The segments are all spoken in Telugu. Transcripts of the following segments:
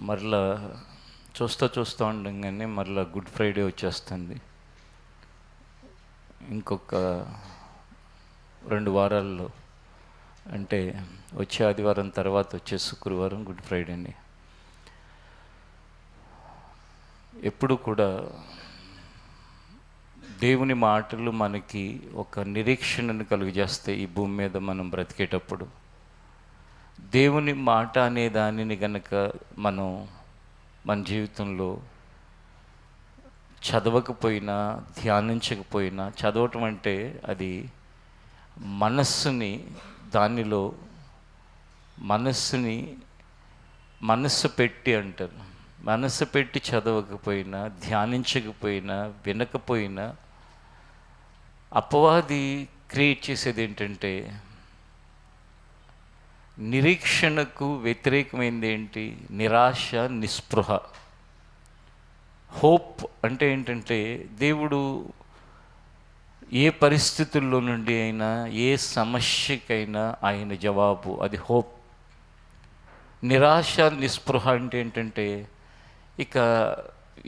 మరలా చూస్తూ ఉండగానే మరలా గుడ్ ఫ్రైడే వచ్చేస్తుంది. ఇంకొక 2 వారాల్లో, అంటే వచ్చే ఆదివారం తర్వాత వచ్చే శుక్రవారం గుడ్ ఫ్రైడేని. ఎప్పుడు కూడా దేవుని మాటలు మనకి ఒక నిరీక్షణను కలుగజేస్తాయి. ఈ భూమి మీద మనం బ్రతికేటప్పుడు దేవుని మాట అనే దానిని గనక మనం మన జీవితంలో చదవకపోయినా, ధ్యానించకపోయినా, చదవటం అంటే అది మనస్సుని దానిలో మనస్సు పెట్టి అంటారు. మనస్సు పెట్టి చదవకపోయినా, ధ్యానించకపోయినా, వినకపోయినా అపవాది క్రియేట్ చేసేది ఏంటంటే, నిరీక్షణకు వ్యతిరేకమైంది ఏంటి? నిరాశ, నిస్పృహ. హోప్ అంటే ఏంటంటే, దేవుడు ఏ పరిస్థితుల్లో నుండి అయినా, ఏ సమస్యకైనా ఆయన జవాబు, అది హోప్. నిరాశ, నిస్పృహ అంటే ఏంటంటే, ఇక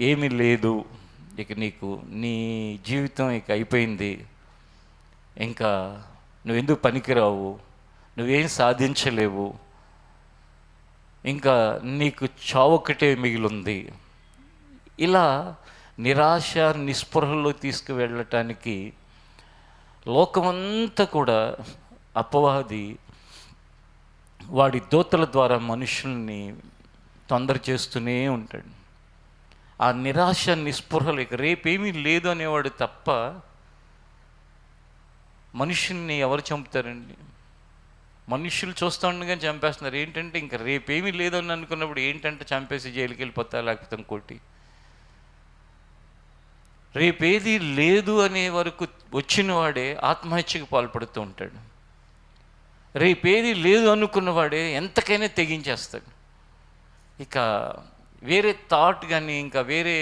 ఏమీ లేదు, ఇక నీ జీవితం ఇక అయిపోయింది, ఇంకా నువ్వెందుకు పనికిరావు, నువ్వేం సాధించలేవు, ఇంకా నీకు చావొక్కటే మిగిలింది. ఇలా నిరాశ, నిస్పృహలో తీసుకువెళ్ళటానికి లోకమంతా కూడా అపవాది వాడి దూతల ద్వారా మనుషుల్ని తొందర చేస్తూనే ఉంటాడు. ఆ నిరాశ, నిస్పృహలు, ఇక రేపేమీ లేదు అనేవాడు తప్ప మనుషుల్ని ఎవరు చంపుతారండి? మనుషులు చూస్తూ ఉండగా చంపేస్తున్నారు. ఏంటంటే ఇంకా రేపేమీ లేదు అని అనుకున్నప్పుడు ఏంటంటే చంపేసి జైలుకి వెళ్ళిపోతా, లేకపోతే ఇంకోటి. రేపేది లేదు అనే వరకు వచ్చిన వాడే ఆత్మహత్యకు పాల్పడుతూ ఉంటాడు. రేపేది లేదు అనుకున్నవాడే ఎంతకైనా తెగించేస్తాడు. ఇక వేరే థాట్ కానీ, ఇంకా వేరే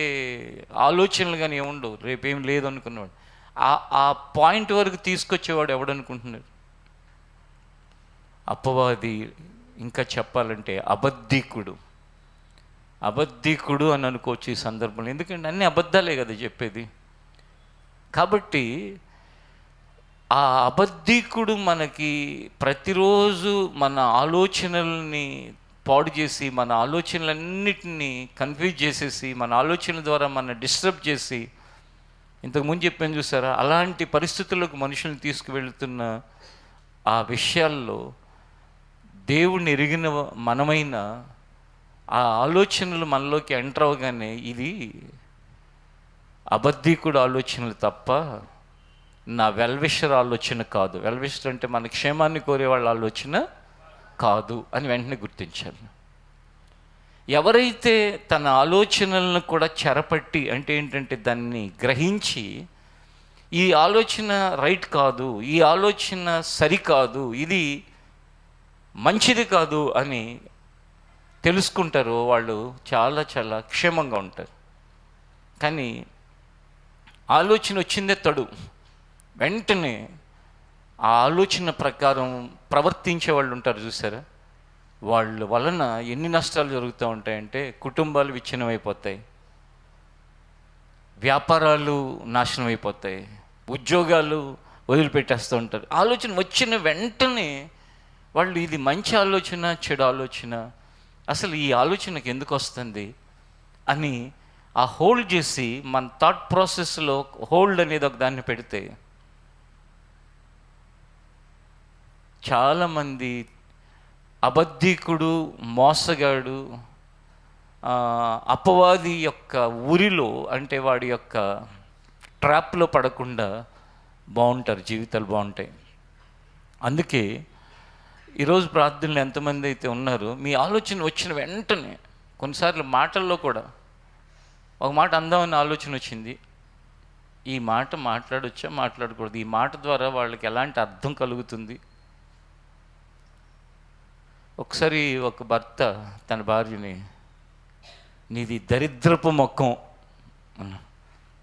ఆలోచనలు కానీ ఏముండవు. రేపేం లేదు అనుకున్నవాడు ఆ పాయింట్ వరకు తీసుకొచ్చేవాడు ఎవడనుకుంటున్నారు? అపవాది. ఇంకా చెప్పాలంటే అబద్ధికుడు అని అనుకోవచ్చు ఈ సందర్భంలో. ఎందుకంటే అన్ని అబద్ధాలే కదా చెప్పేది. కాబట్టి ఆ అబద్ధికుడు మనకి ప్రతిరోజు మన ఆలోచనల్ని పాడు చేసి, మన ఆలోచనలన్నిటినీ కన్ఫ్యూజ్ చేసేసి, మన ఆలోచనల ద్వారా మన డిస్టర్బ్ చేసి, ఇంతకుముందు చెప్పాను చూసారా, అలాంటి పరిస్థితులకు మనుషుల్ని తీసుకువెళ్తున్న ఆ విషయాల్లో దేవుణ్ణి ఎరిగిన మనమైన ఆ ఆలోచనలు మనలోకి ఎంటర్ అవగానే ఇది అబద్ధికుడు ఆలోచనలు తప్ప నా వెల్విషర్ ఆలోచన కాదు. వెల్విషర్ అంటే మన క్షేమాన్ని కోరే వాళ్ళ ఆలోచన కాదు అని వెంటనే గుర్తించాలి. ఎవరైతే తన ఆలోచనలను కూడా చెరపట్టి, అంటే ఏంటంటే దాన్ని గ్రహించి, ఈ ఆలోచన రైట్ కాదు, ఈ ఆలోచన సరికాదు, ఇది మంచిది కాదు అని తెలుసుకుంటారో వాళ్ళు చాలా చాలా క్షేమంగా ఉంటారు. కానీ ఆలోచన వచ్చిందే తడు, వెంటనే ఆ ఆలోచన ప్రకారం ప్రవర్తించే వాళ్ళు ఉంటారు చూసారా, వాళ్ళ వలన ఎన్ని నష్టాలు జరుగుతూ ఉంటాయంటే, కుటుంబాలు విచ్ఛిన్నమైపోతాయి, వ్యాపారాలు నాశనం అయిపోతాయి, ఉద్యోగాలు వదిలిపెట్టేస్తూ ఉంటారు. ఆలోచన వచ్చిన వెంటనే వాళ్ళు ఇది మంచి ఆలోచన, చెడు ఆలోచన, అసలు ఈ ఆలోచనకి ఎందుకు వస్తుంది అని ఆ హోల్డ్ చేసి, మన థాట్ ప్రాసెస్లో హోల్డ్ అనేది ఒక దాన్ని పెడితే చాలామంది అబద్ధికుడు, మోసగాడు, అపవాది యొక్క ఊరిలో, అంటే వాడి యొక్క ట్రాప్లో పడకుండా బాగుంటారు, జీవితాలు బాగుంటాయి. అందుకే ఈరోజు ప్రార్థనలు ఎంతమంది అయితే ఉన్నారో, మీ ఆలోచన వచ్చిన వెంటనే, కొన్నిసార్లు మాటల్లో కూడా ఒక మాట అందామని ఆలోచన వచ్చింది, ఈ మాట మాట్లాడొచ్చా, మాట్లాడకూడదు, ఈ మాట ద్వారా వాళ్ళకి ఎలాంటి అర్థం కలుగుతుంది. ఒకసారి ఒక భర్త తన భార్యని, నీది దరిద్రపు ముఖం.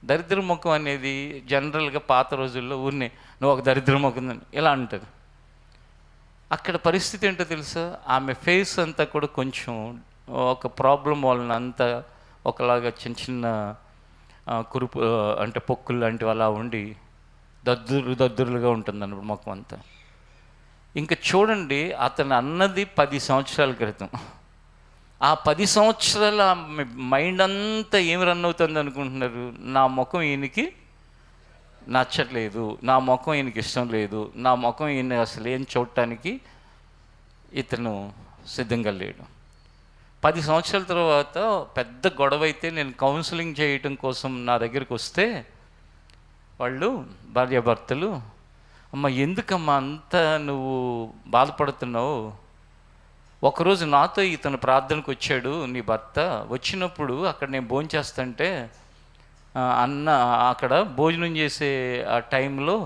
దరిద్ర ముఖం అనేది జనరల్గా పాత రోజుల్లో ఊరినే నువ్వు ఒక దరిద్ర ముఖం ఇలా అంటారు. అక్కడ పరిస్థితి ఏంటో తెలుసా, ఆమె ఫేస్ అంతా కూడా కొంచెం ఒక ప్రాబ్లం వలన అంతా ఒకలాగా చిన్న చిన్న కురుపు అంటే పొక్కులు లాంటివి అలా ఉండి దద్దురులుగా ఉంటుంది అన్నప్పుడు మొఖం అంతా. ఇంకా చూడండి, అతను అన్నది 10 సంవత్సరాల క్రితం. ఆ 10 సంవత్సరాల మైండ్ అంతా ఏమి రన్ అవుతుంది అనుకుంటున్నారు? నా ముఖం ఈయనకి నచ్చట్లేదు, నా ముఖం ఈయనకి ఇష్టం లేదు, నా ముఖం ఈయన అసలు ఏం చూడటానికి ఇతను సిద్ధంగా లేడు. 10 సంవత్సరాల తర్వాత పెద్ద గొడవ అయితే నేను కౌన్సిలింగ్ చేయటం కోసం నా దగ్గరికి వస్తే వాళ్ళు భార్యాభర్తలు, అమ్మ ఎందుకమ్మా అంతా నువ్వు బాధపడుతున్నావు? ఒకరోజు నాతో ఇతను ప్రార్థనకు వచ్చాడు నీ భర్త. వచ్చినప్పుడు అక్కడ నేను భోంచేస్తుంటే అన్న అక్కడ భోజనం చేసే ఆ టైంలో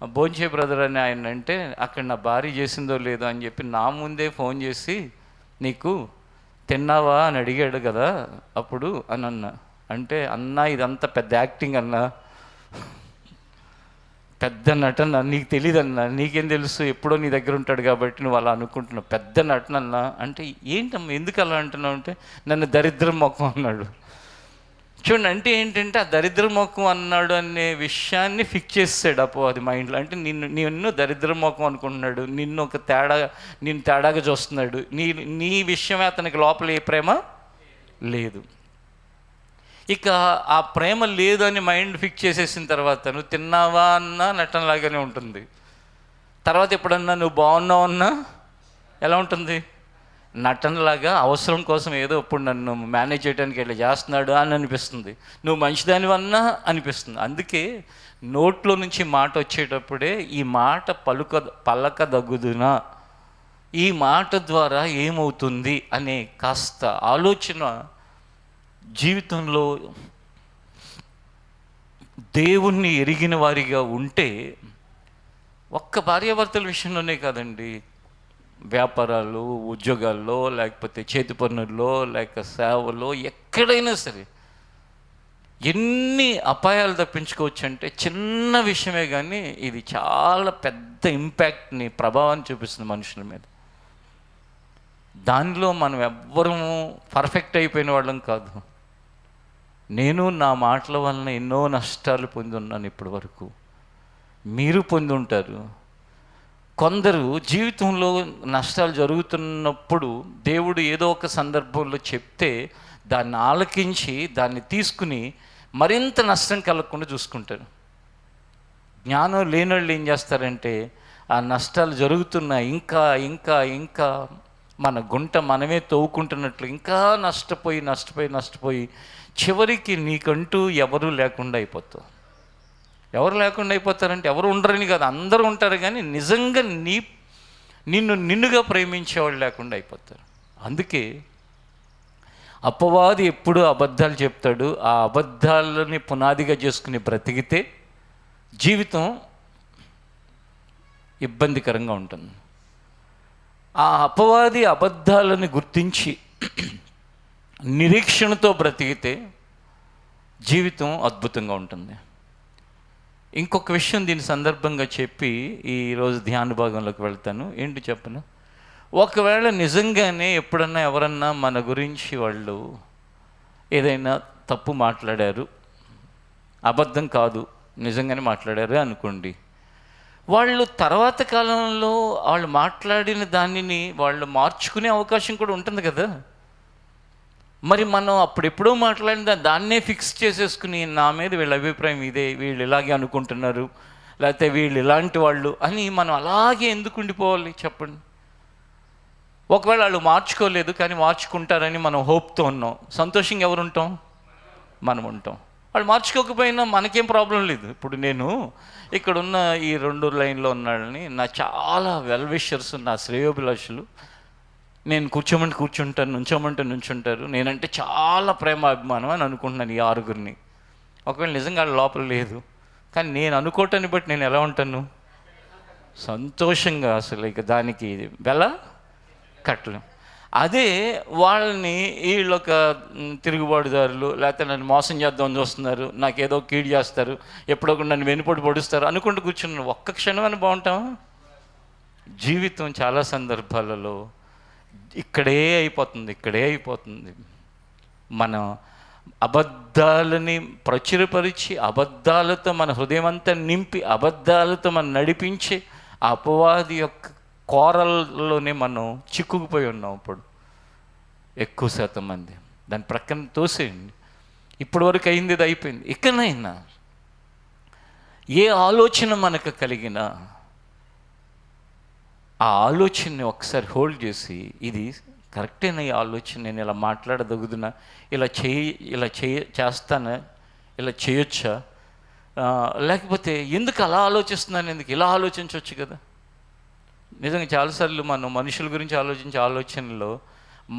భోంచే బ్రదర్ అని ఆయన అంటే అక్కడ నా భార్య చేసిందో లేదో అని చెప్పి నా ముందే ఫోన్ చేసి నీకు తిన్నావా అని అడిగాడు కదా అప్పుడు అని అన్న. అంటే అన్న ఇదంతా పెద్ద యాక్టింగ్ అన్న, పెద్ద నటన, నీకు తెలియదన్నా, నీకేం తెలుసు, ఎప్పుడో నీ దగ్గర ఉంటాడు కాబట్టి నువ్వు అలా అనుకుంటున్నావు, పెద్ద నటన అన్నా. అంటే ఏంటమ్మా ఎందుకు అలా అంటున్నావు అంటే నన్ను దరిద్రం మొఖం అన్నాడు. చూడండి, అంటే ఏంటంటే ఆ దరిద్ర ముఖం అన్నాడు అనే విషయాన్ని ఫిక్స్ చేసాడు అపో అది మైండ్లో. అంటే నిన్ను దరిద్ర ముఖం అనుకుంటున్నాడు, నిన్ను తేడాగా చూస్తున్నాడు. నీ విషయమే అతనికి లోపల ఏ ప్రేమ లేదు. ఇక ఆ ప్రేమ లేదు అని మైండ్ ఫిక్స్ చేసేసిన తర్వాత నువ్వు తిన్నావా అన్నా నటనలాగానే ఉంటుంది. తర్వాత ఎప్పుడన్నా నువ్వు బాగున్నావు అన్నా ఎలా ఉంటుంది? నటనలాగా, అవసరం కోసం ఏదో ఇప్పుడు నన్ను మేనేజ్ చేయడానికి ఇలా చేస్తున్నాడు అని అనిపిస్తుంది. నువ్వు మంచిదానివన్నా అనిపిస్తుంది. అందుకే నోట్లో నుంచి మాట వచ్చేటప్పుడే ఈ మాట పలకదగుదునా, ఈ మాట ద్వారా ఏమవుతుంది అనే కాస్త ఆలోచన జీవితంలో దేవుణ్ణి ఎరిగిన వారిగా ఉంటే, ఒక్క భార్యాభర్తల విషయంలోనే కాదండి, వ్యాపారాలు, ఉద్యోగాల్లో, లేకపోతే చేతి పనుల్లో, లేక సేవలో, ఎక్కడైనా సరే ఎన్ని అపాయాలు తప్పించుకోవచ్చు అంటే చిన్న విషయమే కానీ ఇది చాలా పెద్ద ఇంపాక్ట్ని, ప్రభావాన్ని చూపిస్తుంది మనుషుల మీద. దానిలో మనం ఎవ్వరము పర్ఫెక్ట్ అయిపోయిన వాళ్ళం కాదు. నేను నా మాటల వలన ఎన్నో నష్టాలు పొంది ఉన్నాను ఇప్పటి వరకు, మీరు పొంది ఉంటారు. కొందరు జీవితంలో నష్టాలు జరుగుతున్నప్పుడు దేవుడు ఏదో ఒక సందర్భంలో చెప్తే దాన్ని ఆలకించి దాన్ని తీసుకుని మరింత నష్టం కలగకుండా చూసుకుంటారు. జ్ఞానం లేని వాళ్ళు ఏం చేస్తారంటే ఆ నష్టాలు జరుగుతున్నా ఇంకా ఇంకా ఇంకా మన గుంట మనమే తవ్వుకుంటున్నట్లు ఇంకా నష్టపోయి చివరికి నీకంటూ ఎవరు లేకుండా అయిపోతావు. ఎవరు లేకుండా అయిపోతారంటే ఎవరు ఉండరని కాదు, అందరూ ఉంటారు, కానీ నిజంగా నిన్నుగా ప్రేమించేవాళ్ళు లేకుండా అయిపోతారు. అందుకే అపవాది ఎప్పుడూ అబద్ధాలు చెప్తాడు. ఆ అబద్ధాలని పునాదిగా చేసుకుని బ్రతికితే జీవితం ఇబ్బందికరంగా ఉంటుంది. ఆ అపవాది అబద్ధాలను గుర్తించి నిరీక్షణతో బ్రతికితే జీవితం అద్భుతంగా ఉంటుంది. ఇంకొక విషయం దీని సందర్భంగా చెప్పి ఈరోజు ధ్యాన భాగంలోకి వెళ్తాను. ఏంటి చెప్పను, ఒకవేళ నిజంగానే ఎప్పుడన్నా ఎవరన్నా మన గురించి వాళ్ళు ఏదైనా తప్పు మాట్లాడారు, అబద్ధం కాదు నిజంగానే మాట్లాడారు అనుకోండి, వాళ్ళు తర్వాత కాలంలో వాళ్ళు మాట్లాడిన దానిని వాళ్ళు మార్చుకునే అవకాశం కూడా ఉంటుంది కదా. మరి మనం అప్పుడెప్పుడో మాట్లాడిన దాన్నే ఫిక్స్ చేసేసుకుని నా మీద వీళ్ళ అభిప్రాయం ఇదే, వీళ్ళు ఇలాగే అనుకుంటున్నారు, లేకపోతే వీళ్ళు ఇలాంటి వాళ్ళు అని మనం అలాగే ఎందుకు ఉండిపోవాలి చెప్పండి. ఒకవేళ వాళ్ళు మార్చుకోలేదు కానీ మార్చుకుంటారని మనం హోప్తో ఉన్నాం, సంతోషంగా ఎవరు ఉంటాం? మనం ఉంటాం. వాళ్ళు మార్చుకోకపోయినా మనకేం ప్రాబ్లం లేదు. ఇప్పుడు నేను ఇక్కడున్న ఈ 2 లైన్లో ఉన్నాళ్ళని నా చాలా వెల్ విషర్స్, నా శ్రేయోభిలాషులు, నేను కూర్చోమంటే కూర్చుంటాను, నుంచోమంటే నుంచుంటారు, నేనంటే చాలా ప్రేమ అభిమానం అని అనుకుంటున్నాను ఈ 6గురిని. ఒకవేళ నిజంగా లోపల లేదు కానీ నేను అనుకోవటాన్ని బట్టి నేను ఎలా ఉంటాను? సంతోషంగా, అసలు ఇక దానికి వెల కట్టలేం. అదే వాళ్ళని వీళ్ళొక తిరుగుబాటుదారులు, లేకపోతే నన్ను మోసం చేద్దామని చూస్తున్నారు, నాకేదో కీడు చేస్తారు, ఎప్పుడో నన్ను వెనుపోటు పొడుస్తారు అనుకుంటూ కూర్చున్నాను, ఒక్క క్షణమైనా బాగుంటామా? జీవితం చాలా సందర్భాలలో ఇక్కడే అయిపోతుంది. మనం అబద్ధాలని ప్రచురపరిచి, అబద్ధాలతో మన హృదయం అంతా నింపి, అబద్ధాలతో మనం నడిపించి ఆ అపవాది యొక్క కోరల్లోనే మనం చిక్కుకుపోయి ఉన్నాం. ఇప్పుడు ఎక్కువ శాతం మంది దాని ప్రక్కన తోసేయండి. ఇప్పటి వరకు అయింది, ఇది అయిపోయింది. ఇకనైనా ఏ ఆలోచన మనకు కలిగినా ఆ ఆలోచనని ఒకసారి హోల్డ్ చేసి, ఇది కరెక్టేనా, ఈ ఆలోచన నేను ఇలా మాట్లాడదగుదునా, ఇలా చేస్తానా, ఇలా చేయొచ్చా, లేకపోతే ఎందుకు అలా ఆలోచిస్తున్నాను, ఎందుకు ఇలా ఆలోచించవచ్చు కదా. నిజంగా చాలాసార్లు మనం మనుషుల గురించి ఆలోచించే ఆలోచనలో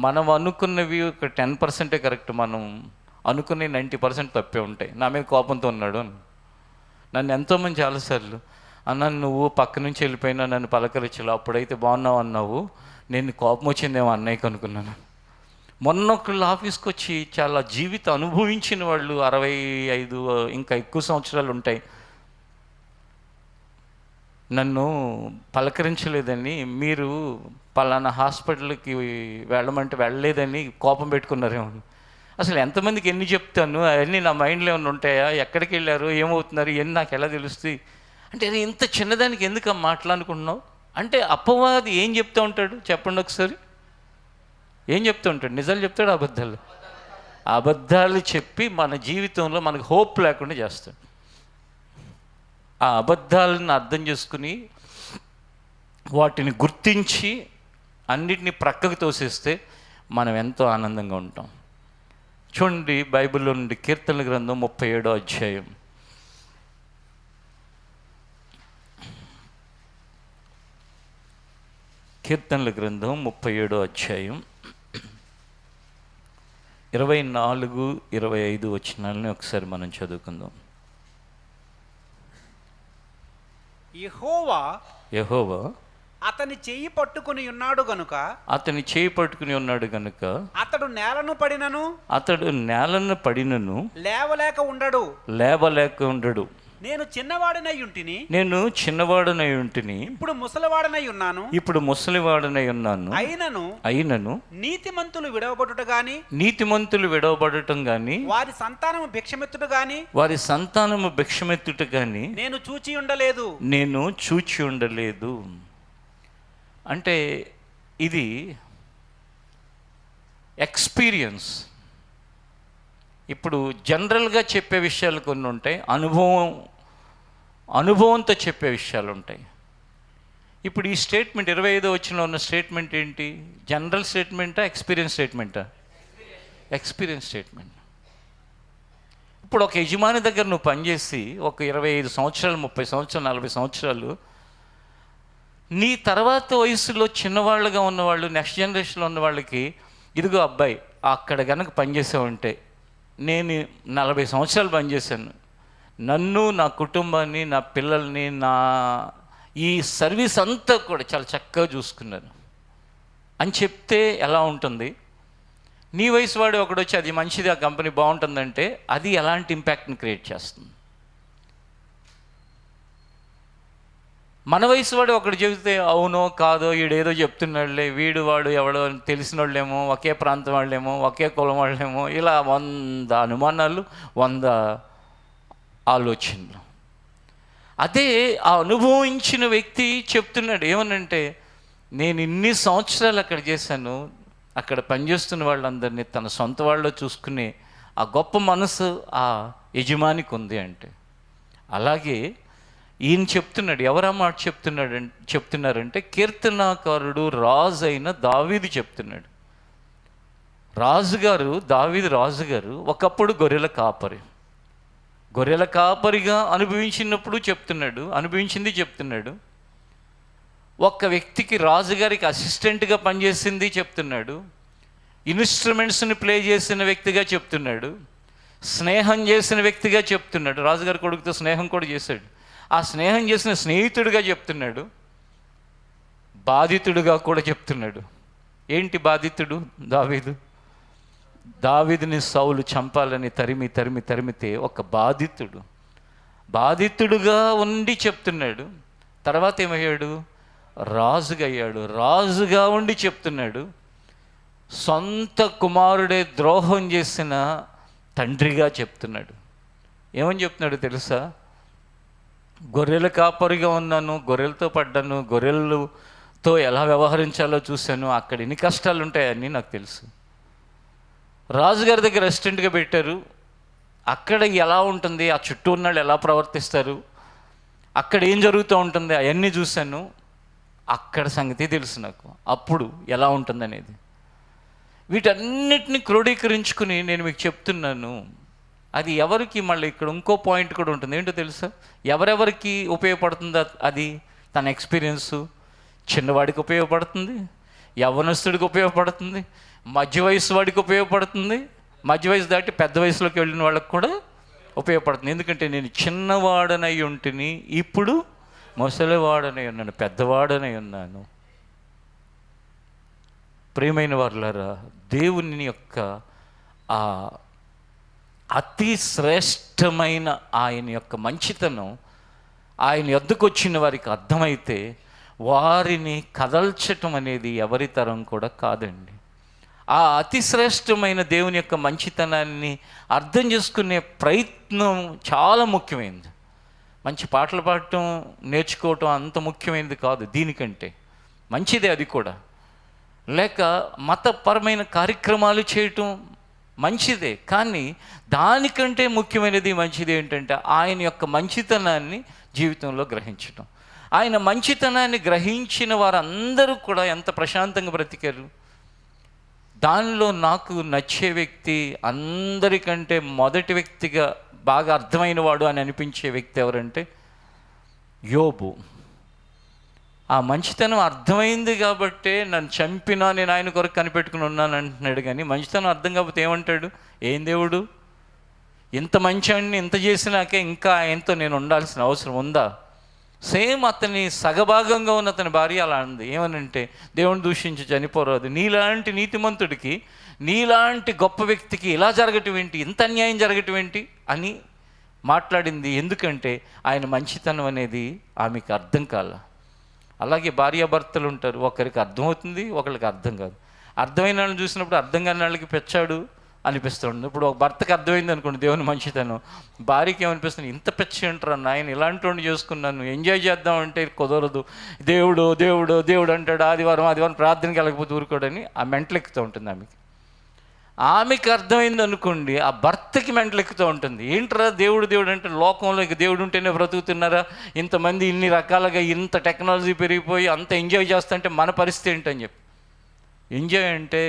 మనం అనుకున్నవి ఒక 10% కరెక్ట్, మనం అనుకునే 90% తప్పే ఉంటాయి. నా మీద కోపంతో ఉన్నాడు అని నన్ను ఎంతోమంది చాలాసార్లు, అన్న నువ్వు పక్క నుంచి వెళ్ళిపోయినా నన్ను పలకరించలు, అప్పుడైతే బాగున్నావు అన్నావు, నేను కోపం వచ్చిందేమో అన్నయ్యకి అనుకున్నాను. మొన్న ఒకళ్ళు ఆఫీస్కి వచ్చి చాలా జీవితం అనుభవించిన వాళ్ళు, 65 ఇంకా ఎక్కువ సంవత్సరాలు ఉంటాయి, నన్ను పలకరించలేదని, మీరు పలానా హాస్పిటల్కి వెళ్ళమంటే వెళ్ళలేదని కోపం పెట్టుకున్నారేమో. అసలు ఎంతమందికి ఎన్ని చెప్తాను, అవన్నీ నా మైండ్లో ఏమైనా ఉంటాయా, ఎక్కడికి వెళ్ళారు, ఏమవుతున్నారు, ఇవన్నీ నాకు ఎలా తెలుస్తాయి అంటే, అది ఇంత చిన్నదానికి ఎందుకు మాట్లాడుకుంటున్నావు అంటే, అపవాది ఏం చెప్తూ ఉంటాడు చెప్పండి ఒకసారి, ఏం చెప్తూ ఉంటాడు? నిజాలు చెప్తాడు, అబద్ధాలు చెప్పి మన జీవితంలో మనకు హోప్ లేకుండా చేస్తాడు. ఆ అబద్ధాలను అర్థం చేసుకుని వాటిని గుర్తించి అన్నిటినీ ప్రక్కకు తోసేస్తే మనం ఎంతో ఆనందంగా ఉంటాం. చూడండి, బైబిల్లో నుండి కీర్తనల గ్రంథం 37వ అధ్యాయం. కీర్తనల గ్రంథం 37వ అధ్యాయం 24, 25 వచనాలని ఒకసారి మనం చదువుకుందాం. యెహోవా అతని చెయ్యి పట్టుకుని ఉన్నాడు గనుక, అతడు నేలను పడినను లేవలేక ఉండడు. నేను చిన్నవాడనై ఉంటిని, ఇప్పుడు ముసలివాడనై ఉన్నాను. అయినను నీతిమంతులు విడవబడటం గాని వారి సంతానము భిక్షమెత్తుట గాని నేను చూచి ఉండలేదు. అంటే ఇది ఎక్స్పీరియన్స్. ఇప్పుడు జనరల్గా చెప్పే విషయాలు కొన్ని ఉంటాయి, అనుభవంతో చెప్పే విషయాలు ఉంటాయి. ఇప్పుడు ఈ స్టేట్మెంట్ 25వ వచనంలో ఉన్న స్టేట్మెంట్ ఏంటి? జనరల్ స్టేట్మెంటా, ఎక్స్పీరియన్స్ స్టేట్మెంటా? Experience statement. ఇప్పుడు ఒక యజమాని దగ్గర నువ్వు పనిచేసి ఒక 25 సంవత్సరాలు, 30 సంవత్సరాలు, 40 సంవత్సరాలు, నీ తర్వాత వయసులో చిన్నవాళ్ళుగా ఉన్నవాళ్ళు, నెక్స్ట్ జనరేషన్లో ఉన్న వాళ్ళకి, ఇదిగో అబ్బాయి అక్కడ కనుక పనిచేసావంటే, నేను 40 సంవత్సరాలు పనిచేశాను, నన్ను, నా కుటుంబాన్ని, నా పిల్లల్ని, నా ఈ సర్వీస్ అంతా కూడా చాలా చక్కగా చూసుకున్నాను అని చెప్తే ఎలా ఉంటుంది? నీ వయసు వాడు ఒకడొచ్చి అది మంచిది, ఆ కంపెనీ బాగుంటుందంటే అది ఎలాంటి ఇంపాక్ట్ని క్రియేట్ చేస్తుంది? మన వయసు వాడు ఒకడు చెబితే అవునో కాదో, వీడేదో చెప్తున్నాడులే, వాడు ఎవడో తెలిసిన వాళ్ళేమో, ఒకే ప్రాంతం వాళ్ళేమో, ఒకే కులం వాళ్ళేమో, ఇలా 100 అనుమానాలు, 100 ఆలోచనలు. అదే ఆ అనుభవించిన వ్యక్తి చెప్తున్నాడు ఏమనంటే, నేను ఇన్ని సంవత్సరాలు అక్కడ చేశాను, అక్కడ పనిచేస్తున్న వాళ్ళందరినీ తన సొంత వాళ్ళలో చూసుకునే ఆ గొప్ప మనసు ఆ యజమానికి ఉంది అంటే. అలాగే ఈయన చెప్తున్నాడు. ఎవరా మాట చెప్తున్నారంటే కీర్తనాకారుడు, రాజు అయిన దావీదు చెప్తున్నాడు. దావీదు రాజుగారు ఒకప్పుడు గొర్రెల కాపరిగా అనుభవించింది చెప్తున్నాడు. ఒక్క వ్యక్తికి, రాజుగారికి అసిస్టెంట్గా పనిచేసింది చెప్తున్నాడు. ఇన్స్ట్రుమెంట్స్ని ప్లే చేసిన వ్యక్తిగా చెప్తున్నాడు. స్నేహం చేసిన వ్యక్తిగా చెప్తున్నాడు. రాజుగారి కొడుకుతో స్నేహం కూడా చేశాడు. ఆ స్నేహం చేసిన స్నేహితుడిగా చెప్తున్నాడు. బాధితుడిగా కూడా చెప్తున్నాడు. ఏంటి బాధితుడు? దావీదుని సౌలు చంపాలని తరిమితే ఒక బాధితుడుగా ఉండి చెప్తున్నాడు. తర్వాత ఏమయ్యాడు? రాజుగా ఉండి చెప్తున్నాడు. సొంత కుమారుడే ద్రోహం చేసిన తండ్రిగా చెప్తున్నాడు. ఏమని చెప్తున్నాడు తెలుసా? గొర్రెల కాపరిగా ఉన్నాను, గొర్రెలతో పడ్డాను, గొర్రెలతో ఎలా వ్యవహరించాలో చూశాను, అక్కడ ఎన్ని కష్టాలు ఉంటాయని నాకు తెలుసు. రాజుగారి దగ్గర అసిస్టెంట్గా పెట్టారు, అక్కడ ఎలా ఉంటుంది, ఆ చుట్టూ ఉన్న వాళ్ళు ఎలా ప్రవర్తిస్తారు, అక్కడ ఏం జరుగుతూ ఉంటుంది అవన్నీ చూశాను. అక్కడ సంగతి తెలుసు నాకు, అప్పుడు ఎలా ఉంటుంది అనేది. వీటన్నిటిని క్రోడీకరించుకుని నేను మీకు చెప్తున్నాను. అది ఎవరికి, మళ్ళీ ఇక్కడ ఇంకో పాయింట్ కూడా ఉంటుంది. ఏంటో తెలుసా? ఎవరెవరికి ఉపయోగపడుతుందో అది తన ఎక్స్పీరియన్సు. చిన్నవాడికి ఉపయోగపడుతుంది, యవ్వనస్తుడికి ఉపయోగపడుతుంది, మధ్య వయసు వాడికి ఉపయోగపడుతుంది, మధ్య వయసు దాటి పెద్ద వయసులోకి వెళ్ళిన వాళ్ళకి కూడా ఉపయోగపడుతుంది. ఎందుకంటే నేను చిన్నవాడనై ఉంటిని, ఇప్పుడు ముసలివాడనై ఉన్నాను, పెద్దవాడనై ఉన్నాను. ప్రియమైన వారులారా, దేవుని యొక్క ఆ అతి శ్రేష్టమైన ఆయన యొక్క మంచితనం ఆయన యొద్దకు వచ్చిన వారికి అర్థమైతే వారిని కదల్చటం అనేది ఎవరి తరం కూడా కాదండి. ఆ అతి శ్రేష్టమైన దేవుని యొక్క మంచితనాన్ని అర్థం చేసుకునే ప్రయత్నం చాలా ముఖ్యమైనది. మంచి పాటలు పాడటం నేర్చుకోవటం అంత ముఖ్యమైనది కాదు, దీనికంటే మంచిదే అది కూడా. లేక మతపరమైన కార్యక్రమాలు చేయటం మంచిదే, కానీ దానికంటే ముఖ్యమైనది మంచిది ఏంటంటే ఆయన యొక్క మంచితనాన్ని జీవితంలో గ్రహించటం. ఆయన మంచితనాన్ని గ్రహించిన వారందరూ కూడా ఎంత ప్రశాంతంగా బ్రతికారు. దానిలో నాకు నచ్చే వ్యక్తి, అందరికంటే మొదటి వ్యక్తిగా బాగా అర్థమైన వాడు అని అనిపించే వ్యక్తి ఎవరంటే యోబు. ఆ మంచితనం అర్థమైంది కాబట్టే నన్ను చంపినా నేను ఆయన కొరకు కనిపెట్టుకుని ఉన్నాను అంటున్నాడు. కానీ మంచితనం అర్థం కాకపోతే ఏమంటాడు? ఏం దేవుడు, ఇంత మంచివాడిని ఇంత చేసినాకే ఇంకా ఆయనతో నేను ఉండాల్సిన అవసరం ఉందా? సేమ్ అతని సగభాగంగా ఉన్న అతని భార్య అలా అంది. ఏమనంటే, దేవుని దూషించి చనిపోరాదు, నీలాంటి నీతిమంతుడికి, నీలాంటి గొప్ప వ్యక్తికి ఇలా జరగటం ఏంటి, ఇంత అన్యాయం జరగటం ఏంటి అని మాట్లాడింది. ఎందుకంటే ఆయన మంచితనం అనేది ఆమెకు అర్థం కాల. అలాగే భార్యాభర్తలు ఉంటారు, ఒకరికి అర్థమవుతుంది, ఒకరికి అర్థం కాదు. అర్థమైన వాళ్ళని చూసినప్పుడు అర్థం కాని వాళ్ళకి పెచ్చాడు అనిపిస్తుంది. ఇప్పుడు ఒక భర్తకు అర్థమైంది అనుకోండి దేవుని మంచితనం, భార్యకి ఏమనిపిస్తుంది, ఇంత పెచ్చి అంటారా నాయన, ఇలాంటి వాడిని చేసుకున్నాను, ఎంజాయ్ చేద్దామంటే కుదరదు, దేవుడు దేవుడు దేవుడు అంటాడు, ఆదివారం ప్రార్థనకి వెళ్ళకపోతే ఊరుకోడని ఆ మెంటలెక్కుతూ ఉంటుంది ఆమెకి. ఆమెకి అర్థమైంది అనుకోండి, ఆ భర్తకి మెంటలెక్కుతూ ఉంటుంది. ఏంట్రా దేవుడు దేవుడు అంటే, లోకంలో ఇక దేవుడు ఉంటేనే బ్రతుకుతున్నారా, ఇంతమంది ఇన్ని రకాలుగా ఇంత టెక్నాలజీ పెరిగిపోయి అంత ఎంజాయ్ చేస్తుంటే మన పరిస్థితి ఏంటని చెప్పి. ఎంజాయ్ అంటే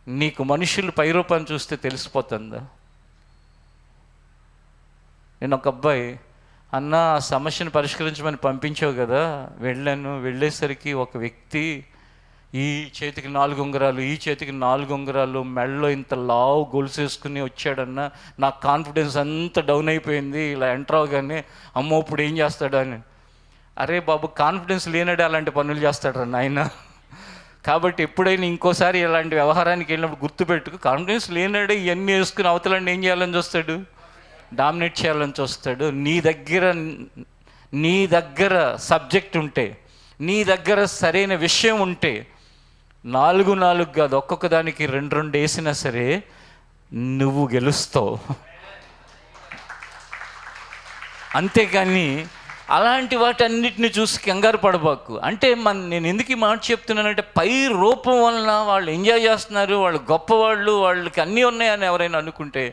నీకు మనుషులు పైరూపాన్ని చూస్తే తెలిసిపోతుందా? నేను ఒక అబ్బాయి, అన్న ఆ సమస్యను పరిష్కరించమని పంపించావు కదా, వెళ్ళాను. వెళ్ళేసరికి ఒక వ్యక్తి ఈ చేతికి 4 ఉంగరాలు, ఈ చేతికి 4 ఉంగరాలు, మెడలో ఇంత లావు గొలుసు వేసుకుని వచ్చాడన్న. నా కాన్ఫిడెన్స్ అంతా డౌన్ అయిపోయింది. ఇలా ఎంటర్ అవగానే అమ్మో ఇప్పుడు ఏం చేస్తాడు అని. అరే బాబు, కాన్ఫిడెన్స్ లేనాడే అలాంటి పనులు చేస్తాడు నాయన. కాబట్టి ఎప్పుడైనా ఇంకోసారి ఇలాంటి వ్యవహారానికి వెళ్ళినప్పుడు గుర్తుపెట్టుకు, కాన్ఫిడెన్స్ లేనాడే ఇవన్నీ వేసుకుని అవతలని ఏం చేయాలని చూస్తాడు, డామినేట్ చేయాలని చూస్తాడు. నీ దగ్గర సబ్జెక్ట్ ఉంటే, నీ దగ్గర సరైన విషయం ఉంటే 4 కాదు, ఒక్కొక్క దానికి 2 వేసినా సరే నువ్వు గెలుస్తావు. అంతేకాని అలాంటి వాటన్నిటిని చూసి కంగారు పడబాకు. అంటే నేను ఎందుకు ఈ మాట చెప్తున్నానంటే, పై రూపం వలన వాళ్ళు ఎంజాయ్ చేస్తున్నారు, వాళ్ళు గొప్పవాళ్ళు, వాళ్ళకి అన్నీ ఉన్నాయని ఎవరైనా అనుకుంటే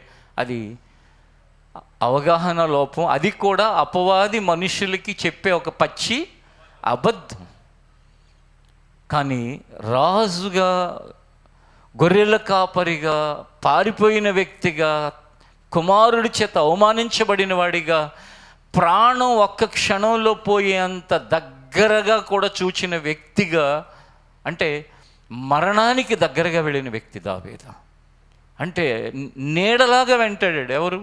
అది అవగాహన లోపం. అది కూడా అపవాది మనుషులకి చెప్పే ఒక పచ్చి అబద్ధం. కానీ రాజుగా, గొర్రెల కాపరిగా, పారిపోయిన వ్యక్తిగా, కుమారుడి చేత అవమానించబడిన వాడిగా, ప్రాణం ఒక్క క్షణంలో పోయేంత దగ్గరగా కూడా చూచిన వ్యక్తిగా, అంటే మరణానికి దగ్గరగా వెళ్ళిన వ్యక్తి దావీదు. అంటే నీడలాగా వెంటాడాడు ఎవరు?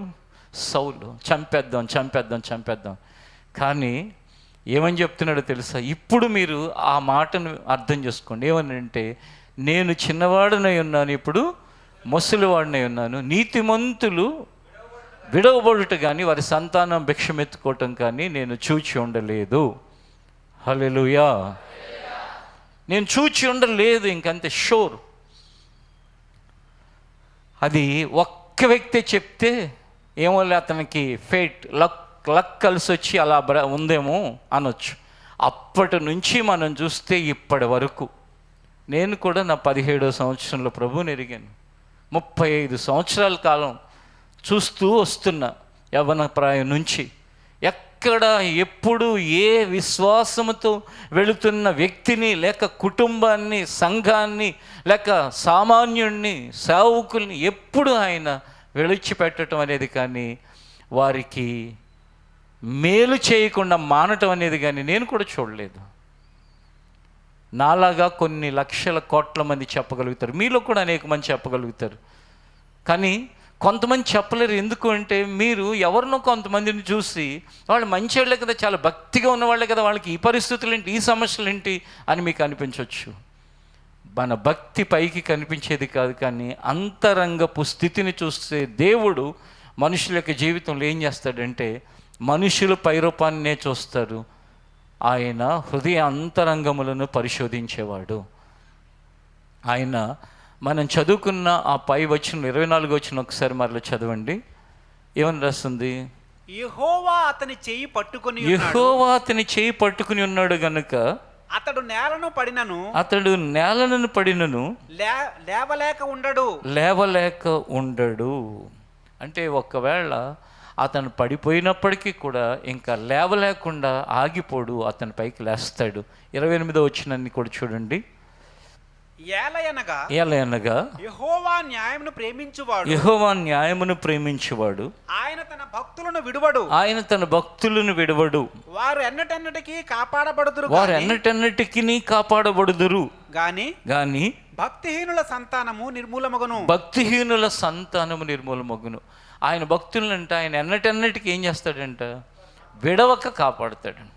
సౌలు. చంపేద్దాం. కానీ ఏమని చెప్తున్నాడో తెలుసా? ఇప్పుడు మీరు ఆ మాటను అర్థం చేసుకోండి. ఏమని అంటే, నేను చిన్నవాడనై ఉన్నాను, ఇప్పుడు ముసలివాడినై ఉన్నాను. నీతిమంతులు విడవబడుట కానీ వారి సంతానం భిక్షమెత్తుకోవటం కానీ నేను చూచి ఉండలేదు. హల్లెలూయా. నేను చూచి ఉండలేదు, ఇంకంతే షూర్. అది ఒక్క వ్యక్తి చెప్తే ఏమో అతనికి ఫేట్ లక్ కలిసి వచ్చి అలా ఉందేమో అనొచ్చు. అప్పటి నుంచి మనం చూస్తే ఇప్పటి వరకు, నేను కూడా నా 17వ సంవత్సరంలో ప్రభువుని ఎరిగాను. 35 సంవత్సరాల కాలం చూస్తూ వస్తున్నా, యవ్వన ప్రాయం నుంచి. ఎక్కడ ఎప్పుడు ఏ విశ్వాసముతో వెళుతున్న వ్యక్తిని, లేక కుటుంబాన్ని, సంఘాన్ని, లేక సామాన్యుణ్ణి, సేవకుల్ని ఎప్పుడు ఆయన విడిచిపెట్టడం అనేది కానీ, వారికి మేలు చేయకుండా మానటం అనేది కానీ నేను కూడా చూడలేదు. నాలాగా కొన్ని లక్షల కోట్ల మంది చెప్పగలుగుతారు, మీలో కూడా అనేక మంది చెప్పగలుగుతారు. కానీ కొంతమంది చెప్పలేరు. ఎందుకు అంటే, మీరు ఎవరినో కొంతమందిని చూసి వాళ్ళు మంచివాళ్ళే కదా, చాలా భక్తిగా ఉన్నవాళ్ళే కదా, వాళ్ళకి ఈ పరిస్థితులు ఏంటి, ఈ సమస్యలు ఏంటి అని మీకు అనిపించవచ్చు. మన భక్తి పైకి కనిపించేది కాదు, కానీ అంతరంగపు స్థితిని చూస్తే దేవుడు మనుషుల యొక్క జీవితంలో ఏం చేస్తాడంటే, మనుషులు పైరూపాన్నే చూస్తారు, ఆయన హృదయ అంతరంగములను పరిశోధించేవాడు. ఆయన మనం చదువుకున్న ఆ పై వచనం 24 వచనం ఒకసారి మరలా చదవండి. ఏమని రాస్తుంది? యెహోవా అతని చేయి పట్టుకుని ఉన్నాడు గనుక అతడు నేలను పడినను లేవలేక ఉండడు. అంటే ఒకవేళ అతను పడిపోయినప్పటికీ కూడా ఇంకా లేవలేకుండా ఆగిపోడు, అతని పైకి లేస్తాడు. 28వ వచనాన్ని కూడా చూడండి. ఏలయనగా యెహోవా న్యాయమును ప్రేమించువాడు ఆయన తన భక్తులను విడువడు వారు ఎన్నటెన్నటికీ కాపాడబడుదురు గాని భక్తిహీనుల సంతానము నిర్మూలమగును. ఆయన భక్తులంట ఆయన ఎన్నటెన్నటికి ఏం చేస్తాడంట, విడవక కాపాడుతాడంట.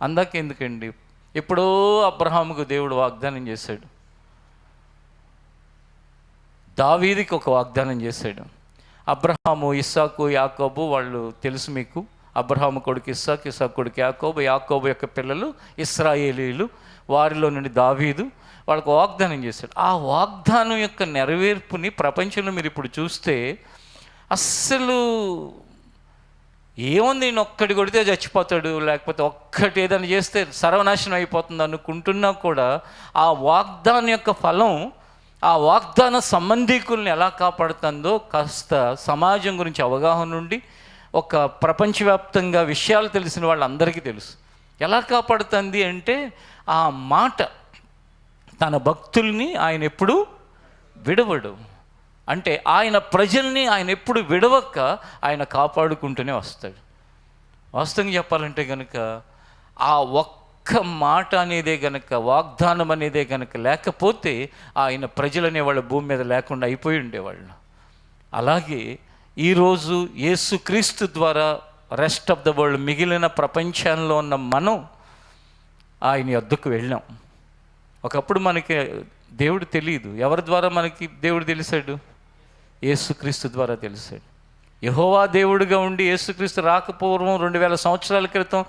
అందాకెందుకండి, ఎప్పుడో అబ్రహాముకు దేవుడు వాగ్దానం చేశాడు, దావీదుకి ఒక వాగ్దానం చేశాడు. అబ్రహాము, ఇస్సాకు, యాకోబు వాళ్ళు తెలుసు మీకు. అబ్రహాము కొడుకు ఇస్సాకు, ఇస్సాకు కొడుకు యాకోబు, యాకోబు యొక్క పిల్లలు ఇశ్రాయేలీలు, వారిలో నుండి దావీదు. వాళ్ళకు వాగ్దానం చేశాడు. ఆ వాగ్దానం యొక్క నెరవేర్పుని ప్రపంచంలో మీరు ఇప్పుడు చూస్తే అస్సలు ఏముంది, నేను ఒక్కటి కొడితే చచ్చిపోతాడు, లేకపోతే ఒక్కటి ఏదైనా చేస్తే సర్వనాశనం అయిపోతుంది అనుకుంటున్నా కూడా ఆ వాగ్దానం యొక్క ఫలం ఆ వాగ్దాన సంబంధీకుల్ని ఎలా కాపాడుతుందో కాస్త సమాజం గురించి అవగాహన నుండి ఒక ప్రపంచవ్యాప్తంగా విషయాలు తెలిసిన వాళ్ళందరికీ తెలుసు. ఎలా కాపాడుతుంది అంటే, ఆ మాట తన భక్తుల్ని ఆయన ఎప్పుడు విడవడు. అంటే ఆయన ప్రజల్ని ఆయన ఎప్పుడు విడవక ఆయన కాపాడుకుంటూనే వస్తాడు. వాస్తవంగా చెప్పాలంటే కనుక ఆ ఒక్క మాట అనేదే గనక, వాగ్దానం అనేదే గనక లేకపోతే ఆయన ప్రజలనే వాళ్ళ భూమి మీద లేకుండా అయిపోయి ఉండేవాళ్ళు. అలాగే ఈరోజు యేసుక్రీస్తు ద్వారా రెస్ట్ ఆఫ్ ద వరల్డ్, మిగిలిన ప్రపంచంలో ఉన్న మనం ఆయన యొద్దకు వెళ్ళాం. ఒకప్పుడు మనకి దేవుడు తెలియదు. ఎవరి ద్వారా మనకి దేవుడు తెలిసాడు? యేసుక్రీస్తు ద్వారా తెలిసాడు. యెహోవా దేవుడిగా ఉండి యేసుక్రీస్తు రాకపూర్వం 2000 సంవత్సరాల క్రితం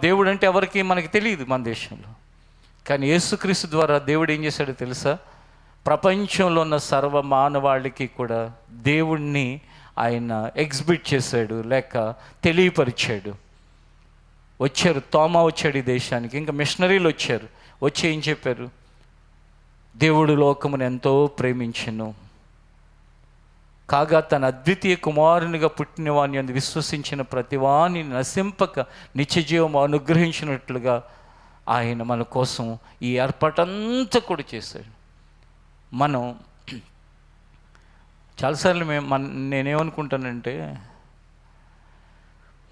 దేవుడు అంటే ఎవరికి మనకి తెలియదు మన దేశంలో. కానీ యేసుక్రీస్తు ద్వారా దేవుడు ఏం చేశాడో తెలుసా? ప్రపంచంలో ఉన్న సర్వ మానవాళికి కూడా దేవుణ్ణి ఆయన ఎగ్జిబిట్ చేశాడు, లేక తెలియపరిచాడు. వచ్చారు, తోమా వచ్చాడు ఈ దేశానికి, ఇంకా మిషనరీలు వచ్చారు. వచ్చి ఏం చెప్పారు? దేవుడు లోకమును ఎంతో ప్రేమించెను, కాగా తన అద్వితీయ కుమారునిగా పుట్టిన వాణ్ణి అందు విశ్వసించిన ప్రతివాని నశింపక నిత్యజీవం అనుగ్రహించినట్లుగా ఆయన మన కోసం ఈ ఏర్పాటంతా కూడా చేశాడు. మనం చాలాసార్లు నేనేమనుకుంటానంటే,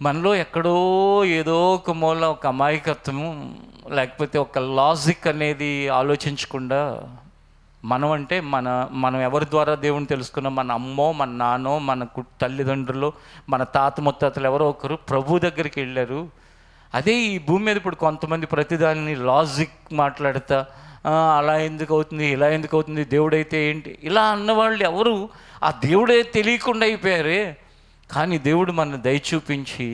మనలో ఎక్కడో ఏదో ఒక మూల ఒక అమాయకత్వము, లేకపోతే ఒక లాజిక్ అనేది ఆలోచించకుండా, మనం ఎవరి ద్వారా దేవుని తెలుసుకున్నాం? మన అమ్మో, మన నాన్నో, మన తల్లిదండ్రులు, మన తాత ముత్తాతలు ఎవరో ఒకరు ప్రభు దగ్గరికి వెళ్ళారు. అదే ఈ భూమి మీద ఇప్పుడు కొంతమంది ప్రతిదాన్ని లాజిక్ మాట్లాడతా, అలా ఎందుకు అవుతుంది, ఇలా ఎందుకు అవుతుంది, దేవుడైతే ఏంటి, ఇలా అన్నవాళ్ళు ఎవరు ఆ దేవుడే తెలియకుండా అయిపోయారే. కానీ దేవుడు మన దయ చూపించి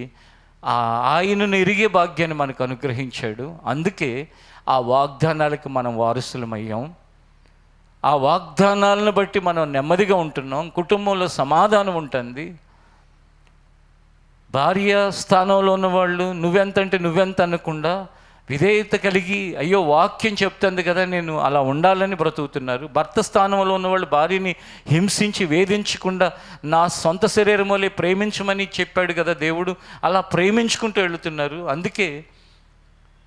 ఆయనను ఎరిగే భాగ్యాన్ని మనకు అనుగ్రహించాడు. అందుకే ఆ వాగ్దానాలకు మనం వారసులమయ్యాం. ఆ వాగ్దానాలను బట్టి మనం నెమ్మదిగా ఉంటున్నాం, కుటుంబంలో సమాధానం ఉంటుంది. భార్య స్థానంలో ఉన్నవాళ్ళు నువ్వెంత అంటే నువ్వెంత అనకుండా విధేయత కలిగి అయ్యో వాక్యం చెప్తుంది కదా నేను అలా ఉండాలని బ్రతుకుతున్నారు. భర్త స్థానంలో ఉన్నవాళ్ళు భార్యని హింసించి వేధించకుండా నా సొంత శరీరం వల్లే ప్రేమించమని చెప్పాడు కదా దేవుడు, అలా ప్రేమించుకుంటూ వెళుతున్నారు. అందుకే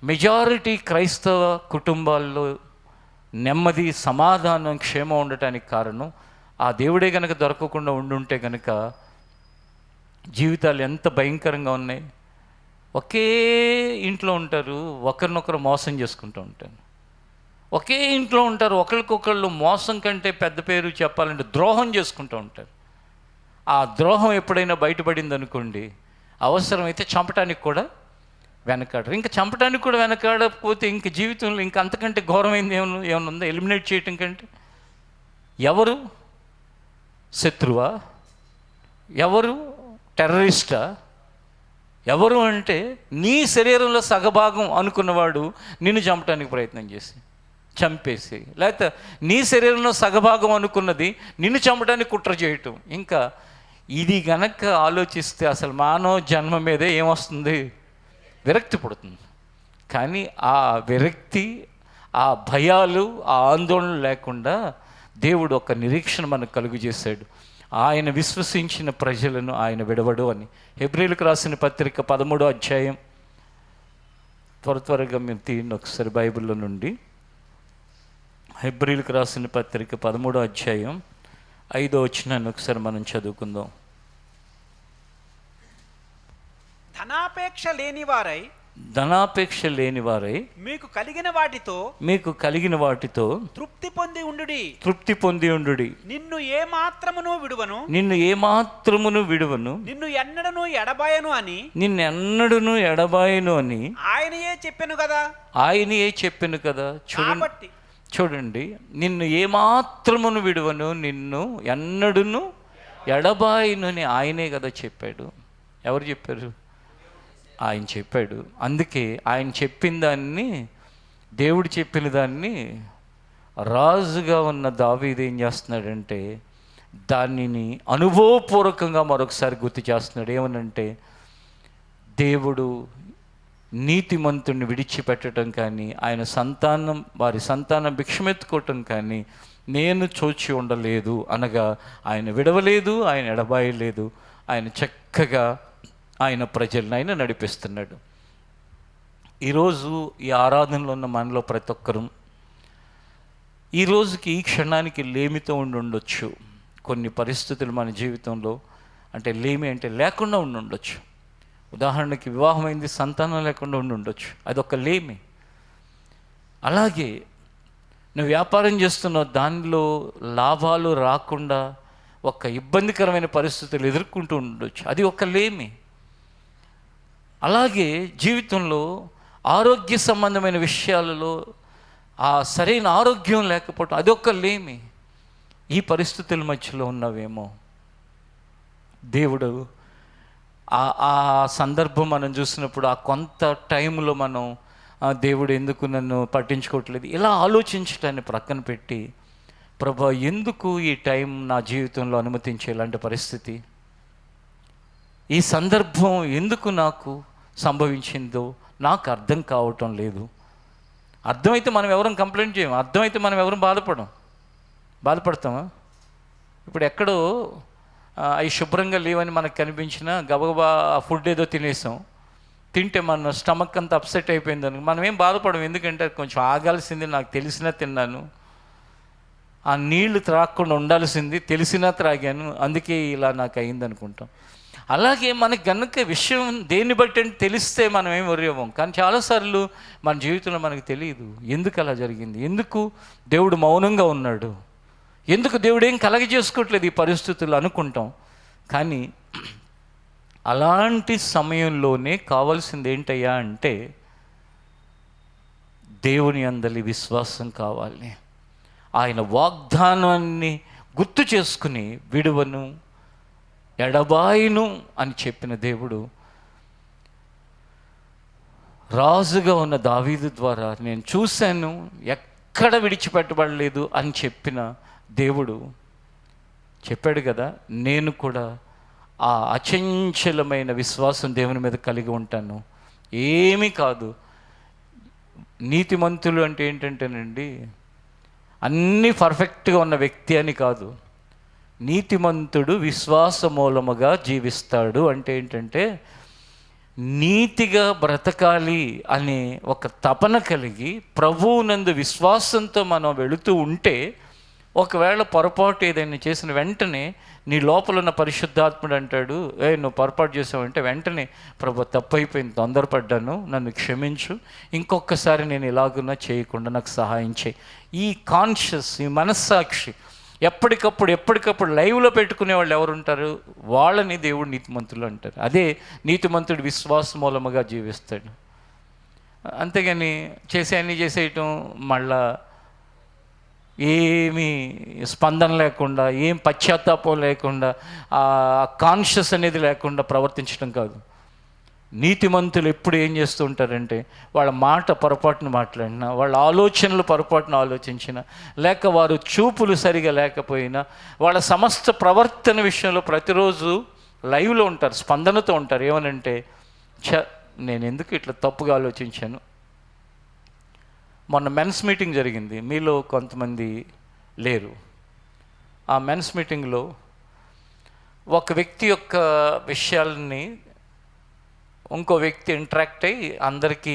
మెజారిటీ క్రైస్తవ కుటుంబాల్లో నెమ్మది, సమాధానం, క్షేమం ఉండటానికి కారణం ఆ దేవుడే కనుక దొరకకుండా ఉండుంటే కనుక జీవితాలు ఎంత భయంకరంగా ఉన్నాయి. ఒకే ఇంట్లో ఉంటారు, ఒకరినొకరు మోసం చేసుకుంటూ ఉంటారు. ఒకే ఇంట్లో ఉంటారు, ఒకరికొకళ్ళు మోసం కంటే పెద్ద పేరు చెప్పాలంటే ద్రోహం చేసుకుంటూ ఉంటారు. ఆ ద్రోహం ఎప్పుడైనా బయటపడింది అనుకోండి, అవసరమైతే చంపటానికి కూడా వెనకాడరు. ఇంకా చంపడానికి కూడా వెనకాడకపోతే ఇంక జీవితంలో ఇంకా అంతకంటే ఘోరమైంది ఏమైనా ఉందా? ఎలిమినేట్ చేయటం కంటే. ఎవరు శత్రువా? ఎవరు టెర్రరిస్టా? ఎవరు అంటే నీ శరీరంలో సగభాగం అనుకున్నవాడు నిన్ను చంపడానికి ప్రయత్నం చేసి చంపేసి, లేకపోతే నీ శరీరంలో సగభాగం అనుకున్నది నిన్ను చంపడానికి కుట్ర చేయటం. ఇంకా ఇది గనక ఆలోచిస్తే అసలు మానవ జన్మ మీదే ఏమొస్తుంది? విరక్తి పుడుతుంది. కానీ ఆ విరక్తి, ఆ భయాలు, ఆ ఆందోళన లేకుండా దేవుడు ఒక నిరీక్షణ మనకు కలుగు చేశాడు. ఆయన విశ్వసించిన ప్రజలను ఆయన విడవడు అని. హెబ్రీయులకు రాసిన పత్రిక 13వ అధ్యాయం, త్వరగా మీరు తీయండి ఒకసారి బైబిల్లో నుండి. హెబ్రీయులకు రాసిన పత్రిక 13వ అధ్యాయం 5వ వచనాన్ని ఒకసారి మనం చదువుకుందాం. ధనాపేక్ష లేని వారై మీకు కలిగిన వాటితో తృప్తి పొంది ఉండుడి. నిన్ను ఏ మాత్రమును విడువను, నిన్ను ఎన్నడను ఎడబాయను అని ఆయనయే చెప్పెను కదా. చూడండి, నిన్ను ఏమాత్రమును విడువను, నిన్ను ఎన్నడును ఎడబాయను అని ఆయనే కదా చెప్పాడు. ఎవరు చెప్పారు? ఆయన చెప్పాడు. అందుకే ఆయన చెప్పిన దాన్ని, దేవుడు చెప్పిన దాన్ని రాజుగా ఉన్న దావీదు ఏం చేస్తున్నాడంటే దానిని అనుభవపూర్వకంగా మరొకసారి గుర్తు చేస్తున్నాడు. ఏమనంటే దేవుడు నీతిమంతుడిని విడిచిపెట్టడం కానీ, వారి సంతానం భిక్షమెత్తుకోవటం కానీ నేను చూచి ఉండలేదు. అనగా ఆయన విడవలేదు, ఆయన ఎడబాయలేదు, ఆయన చక్కగా ఆయన ప్రజలను ఆయన నడిపిస్తున్నాడు. ఈరోజు ఈ ఆరాధనలో ఉన్న మనలో ప్రతి ఒక్కరూ ఈ రోజుకి, ఈ క్షణానికి లేమితో ఉండొచ్చు. కొన్ని పరిస్థితులు మన జీవితంలో అంటే లేమి అంటే లేకుండా ఉండొచ్చు. ఉదాహరణకి వివాహమైంది, సంతానం లేకుండా ఉండొచ్చు, అదొక లేమి. అలాగే నువ్వు వ్యాపారం చేస్తున్నావు, దానిలో లాభాలు రాకుండా ఒక ఇబ్బందికరమైన పరిస్థితులు ఎదుర్కొంటూ ఉండొచ్చు, అది ఒక లేమి. అలాగే జీవితంలో ఆరోగ్య సంబంధమైన విషయాలలో ఆ సరైన ఆరోగ్యం లేకపోవటం, అదొక లేమి. ఈ పరిస్థితుల మధ్యలో ఉన్నవేమో దేవుడు ఆ సందర్భం మనం చూసినప్పుడు ఆ కొంత టైంలో మనం దేవుడు ఎందుకు నన్ను పట్టించుకోవట్లేదు ఇలా ఆలోచించటాన్ని ప్రక్కన పెట్టి, ప్రభా ఎందుకు ఈ టైం నా జీవితంలో అనుమతించే ఇలాంటి పరిస్థితి, ఈ సందర్భం ఎందుకు నాకు సంభవించిందో నాకు అర్థం కావటం లేదు. అర్థమైతే మనం ఎవరం కంప్లైంట్ చేయం, అర్థమైతే మనం ఎవరం బాధపడతామా? ఇప్పుడు ఎక్కడో అవి శుభ్రంగా లేవని మనకు కనిపించిన గబగబా ఆ ఫుడ్ ఏదో తింటే మన స్టమక్ అంతా అప్సెట్ అయిపోయిందని మనం ఏం బాధపడం. ఎందుకంటే కొంచెం ఆగాల్సింది, నాకు తెలిసినా తిన్నాను, ఆ నీళ్లు త్రాగకుండా ఉండాల్సింది తెలిసినా త్రాగాను, అందుకే ఇలా నాకు అయింది అనుకుంటాం. అలాగే మనకి గనుక విషయం దేన్ని బట్టి అంటే తెలిస్తే మనం ఏం వరియవం. కానీ చాలాసార్లు మన జీవితంలో మనకు తెలియదు ఎందుకు అలా జరిగింది, ఎందుకు దేవుడు మౌనంగా ఉన్నాడు, ఎందుకు దేవుడు ఏం కలగజేసుకోవట్లేదు ఈ పరిస్థితులు అనుకుంటాం. కానీ అలాంటి సమయంలోనే కావాల్సింది ఏంటయ్యా అంటే దేవుని అందలి విశ్వాసం కావాలి. ఆయన వాగ్దానాన్ని గుర్తు చేసుకుని విడువను ఎడబాయిను అని చెప్పిన దేవుడు రాజుగా ఉన్న దావీదు ద్వారా నేను చూశాను, ఎక్కడ విడిచిపెట్టబడలేదు అని చెప్పిన దేవుడు చెప్పాడు కదా, నేను కూడా ఆ అచంచలమైన విశ్వాసం దేవుని మీద కలిగి ఉంటాను. ఏమీ కాదు. నీతిమంతులు అంటే ఏంటంటేనండి, అన్నీ పర్ఫెక్ట్గా ఉన్న వ్యక్తి అని కాదు. నీతిమంతుడు విశ్వాస మూలముగా జీవిస్తాడు అంటే ఏంటంటే, నీతిగా బ్రతకాలి అనే ఒక తపన కలిగి ప్రభువునందు విశ్వాసంతో మనం వెళుతూ ఉంటే, ఒకవేళ పొరపాటు ఏదైనా చేసిన వెంటనే నీ లోపల ఉన్న పరిశుద్ధాత్ముడు అంటాడు, నువ్వు పొరపాటు చేసావంటే వెంటనే ప్రభు తప్పైపోయింది, తొందరపడ్డాను, నన్ను క్షమించు, ఇంకొకసారి నేను ఇలాగున్నా చేయకుండా నాకు సహాయం చేయి. ఈ కాన్షియస్, ఈ మనస్సాక్షి ఎప్పటికప్పుడు లైవ్లో పెట్టుకునే వాళ్ళు ఎవరు ఉంటారు, వాళ్ళని దేవుడు నీతిమంతులు అంటారు. అదే నీతిమంతుడు విశ్వాస మూలముగా జీవిస్తాడు. అంతేగాని అన్నీ చేసేయటం, మళ్ళా ఏమీ స్పందన లేకుండా, ఏం పశ్చాత్తాపం లేకుండా, ఆ కాన్షియస్ అనేది లేకుండా ప్రవర్తించడం కాదు. నీతిమంతులు ఎప్పుడు ఏం చేస్తూ ఉంటారంటే, వాళ్ళ మాట పొరపాటును మాట్లాడినా, వాళ్ళ ఆలోచనలు పొరపాటును ఆలోచించినా, లేక వారు చూపులు సరిగా లేకపోయినా, వాళ్ళ సమస్త ప్రవర్తన విషయంలో ప్రతిరోజు లైవ్లో ఉంటారు, స్పందనతో ఉంటారు. ఏమనంటే, నేను ఎందుకు ఇట్లా తప్పుగా ఆలోచించాను. మొన్న మెన్స్ మీటింగ్ జరిగింది, మీలో కొంతమంది లేరు. ఆ మెన్స్ మీటింగ్లో ఒక వ్యక్తి యొక్క విషయాలని ఇంకో వ్యక్తి ఇంటరాక్ట్ అయ్యి అందరికీ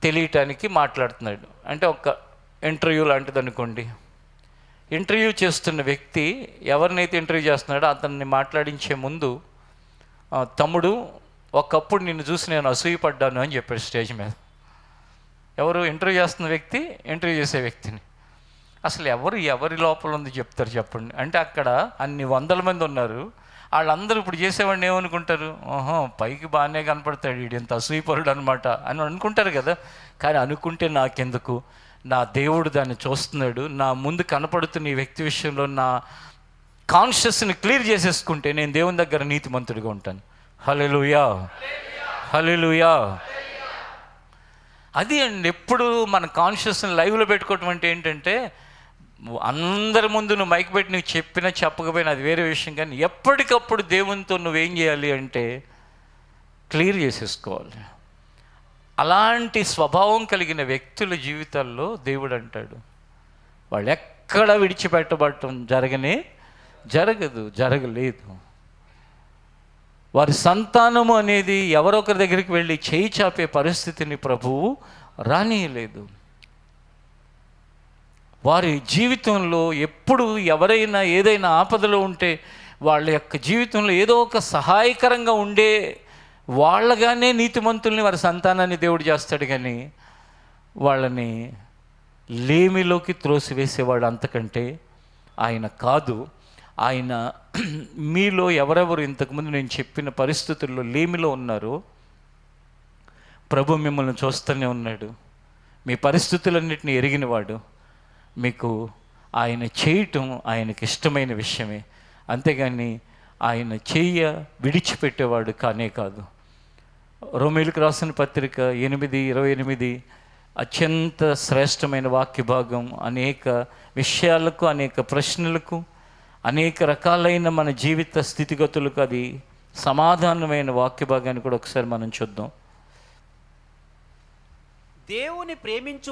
తెలియటానికి మాట్లాడుతున్నాడు. అంటే ఒక ఇంటర్వ్యూ లాంటిది అనుకోండి. ఇంటర్వ్యూ చేస్తున్న వ్యక్తి ఎవరినైతే ఇంటర్వ్యూ చేస్తున్నాడో అతన్ని మాట్లాడించే ముందు, తమ్ముడు, ఒకప్పుడు నిన్ను చూసి నేను అసూయపడ్డాను అని చెప్పాడు స్టేజ్ మీద. ఎవరు? ఇంటర్వ్యూ చేస్తున్న వ్యక్తి ఇంటర్వ్యూ చేసే వ్యక్తిని. అసలు ఎవరి లోపల ఉంది చెప్తారు చెప్పండి. అంటే అక్కడ అన్ని వందల మంది ఉన్నారు, వాళ్ళందరూ ఇప్పుడు చేసేవాడిని ఏమనుకుంటారు, పైకి బాగానే కనపడతాడు, వీడు ఎంత అసూయపరుడు అనమాట అని అనుకుంటారు కదా. కానీ అనుకుంటే నాకెందుకు, నా దేవుడు దాన్ని చూస్తున్నాడు. నా ముందు కనపడుతున్న ఈ వ్యక్తి విషయంలో నా కాన్షియస్ని క్లియర్ చేసేసుకుంటే నేను దేవుని దగ్గర నీతిమంతుడిగా ఉంటాను. హల్లెలూయా, హల్లెలూయా. అది అండి, ఎప్పుడు మన కాన్షియస్ని లైవ్లో పెట్టుకోవటం అంటే ఏంటంటే, అందరి ముందు నువ్వు మైక్ పెట్టి నువ్వు చెప్పినా చెప్పకపోయినా అది వేరే విషయం, కానీ ఎప్పటికప్పుడు దేవునితో నువ్వేం చేయాలి అంటే క్లియర్ చేసేసుకోవాలి. అలాంటి స్వభావం కలిగిన వ్యక్తుల జీవితాల్లో దేవుడు అంటాడు, వాళ్ళు ఎక్కడ విడిచిపెట్టబడటం జరగలేదు. వారి సంతానము అనేది ఎవరొకరి దగ్గరికి వెళ్ళి చేయి చాపే పరిస్థితిని ప్రభువు రానియలేదు. వారి జీవితంలో ఎప్పుడు ఎవరైనా ఏదైనా ఆపదలో ఉంటే వాళ్ళ యొక్క జీవితంలో ఏదో ఒక సహాయకరంగా ఉండే వాళ్ళగానే నీతిమంతుల్ని, వారి సంతానాన్ని దేవుడు చేస్తాడు. కానీ వాళ్ళని లేమిలోకి త్రోసివేసేవాడు అంతకంటే ఆయన కాదు. ఆయన మీలో ఎవరెవరు ఇంతకుముందు నేను చెప్పిన పరిస్థితుల్లో లేమిలో ఉన్నారో ప్రభు మిమ్మల్ని చూస్తూనే ఉన్నాడు. మీ పరిస్థితులన్నిటిని ఎరిగినవాడు. మీకు ఆయన చేయటం ఆయనకి ఇష్టమైన విషయమే, అంతేగాని ఆయన విడిచిపెట్టేవాడు కానే కాదు. రోమీయులకు రాసిన పత్రిక 8:28 అత్యంత శ్రేష్టమైన వాక్య భాగం. అనేక విషయాలకు, అనేక ప్రశ్నలకు, అనేక రకాలైన మన జీవిత స్థితిగతులకు అది సమాధానమైన వాక్య భాగాన్ని కూడా ఒకసారి మనం చూద్దాం. దేవుని ప్రేమించు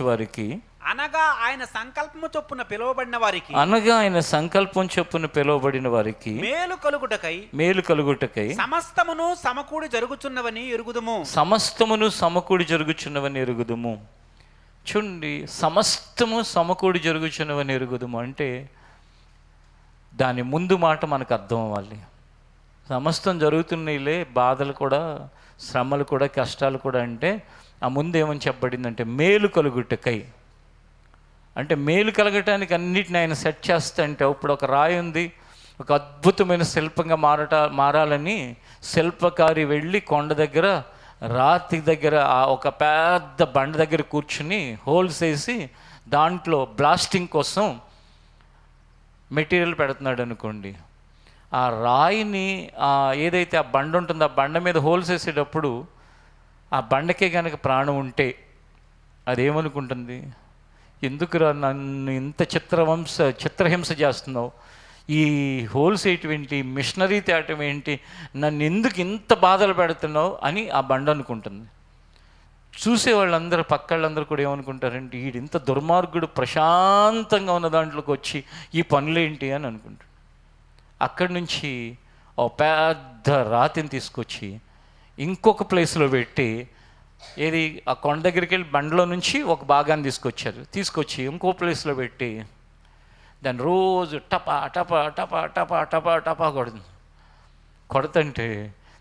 వారికి అనగా ఆయన సంకల్పం చొప్పున పిలువబడిన వారికి మేలు కలుగుటకై సమస్తమును సమకూడి జరుగుచున్నవని ఎరుగుదుము. చూడండి, సమస్తము సమకూడి జరుగుచున్నవని ఎరుగుదుము అంటే దాని ముందు మాట మనకు అర్థం అవ్వాలి. సమస్తం జరుగుతున్నాయిలే, బాధలు కూడా, శ్రమలు కూడా, కష్టాలు కూడా అంటే ఆ ముందు ఏమని చెప్పబడిందంటే మేలు కలుగుటకై. అంటే మేలు కలగటానికి అన్నిటిని ఆయన సెట్ చేస్తా అంటే, ఇప్పుడు ఒక రాయి ఉంది, ఒక అద్భుతమైన శిల్పంగా మారాలని శిల్పకారి వెళ్ళి కొండ దగ్గర, రాతి దగ్గర, ఒక పెద్ద బండ దగ్గర కూర్చుని హోల్స్ వేసి దాంట్లో బ్లాస్టింగ్ కోసం మెటీరియల్ పెడుతున్నాడు అనుకోండి. ఆ రాయిని ఏదైతే ఆ బండ ఉంటుందో ఆ బండ మీద హోల్స్ వేసేటప్పుడు ఆ బండకే కనుక ప్రాణం ఉంటే అదేమనుకుంటుంది, ఎందుకురా నన్ను ఇంత చిత్రహింస చేస్తున్నావు, ఈ హోల్స్ ఏంటి, మిషనరీ తేటం ఏంటి, నన్ను ఎందుకు ఇంత బాధలు పెడుతున్నావు అని ఆ బండ అనుకుంటుంది. చూసేవాళ్ళందరూ పక్కళ్ళందరూ కూడా ఏమనుకుంటారంటే, వీడు ఇంత దుర్మార్గుడు ప్రశాంతంగా ఉన్న దాంట్లోకి వచ్చి ఈ పనులేంటి అని అనుకుంటాడు. అక్కడి నుంచి ఓ పెద్ద రాతిని తీసుకొచ్చి ఇంకొక ప్లేస్లో పెట్టి, ఏది ఆ కొండ దగ్గరికి వెళ్ళి బండలో నుంచి ఒక భాగాన్ని తీసుకొచ్చి ఇంకో ప్లేస్లో పెట్టి దాన్ని రోజు టపా టపా టపా టపా టపా టపా కొడుతుంటే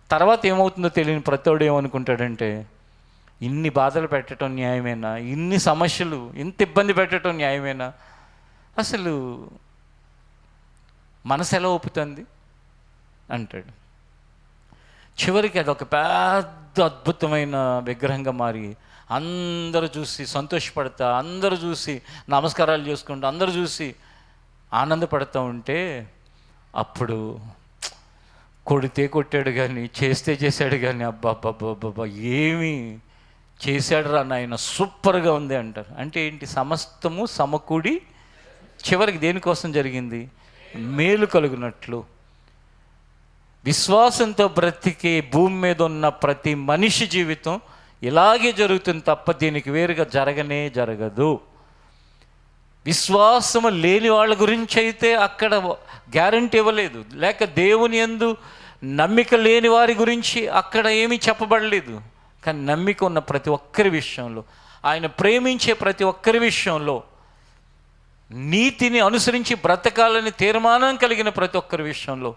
తర్వాత ఏమవుతుందో తెలియని ప్రతివాడు ఏమనుకుంటాడంటే, ఇన్ని బాధలు పెట్టడం న్యాయమేనా, ఇన్ని సమస్యలు ఇంత ఇబ్బంది పెట్టడం న్యాయమేనా, అసలు మనసు ఎలా ఒప్పుతుంది అంటాడు. చివరికి అదొక పెద్ద అద్భుతమైన విగ్రహంగా మారి అందరూ చూసి సంతోషపడతా, అందరూ చూసి నమస్కారాలు చేసుకుంటూ, అందరూ చూసి ఆనందపడుతూ ఉంటే, అప్పుడు కొడితే కొట్టాడు కానీ, చేస్తే చేశాడు కానీ, అబ్బాబ్బాబ్బాబ్బా ఏమి చేశాడు రా నాయన, సూపర్గా ఉంది అంటారు. అంటే ఏంటి, సమస్తము సమకూడి చివరికి దేనికోసం జరిగింది, మేలు కలుగునట్లు. విశ్వాసంతో బ్రతికే భూమి మీద ఉన్న ప్రతి మనిషి జీవితం ఇలాగే జరుగుతుంది తప్ప దీనికి వేరుగా జరగదు. విశ్వాసము లేని వాళ్ళ గురించి అయితే అక్కడ గ్యారంటీ ఇవ్వలేదు, లేక దేవుని యందు నమ్మిక లేని వారి గురించి అక్కడ ఏమీ చెప్పబడలేదు. కానీ నమ్మిక ఉన్న ప్రతి ఒక్కరి విషయంలో, ఆయన ప్రేమించే ప్రతి ఒక్కరి విషయంలో, నీతిని అనుసరించి బ్రతకాలని తీర్మానం కలిగిన ప్రతి ఒక్కరి విషయంలో,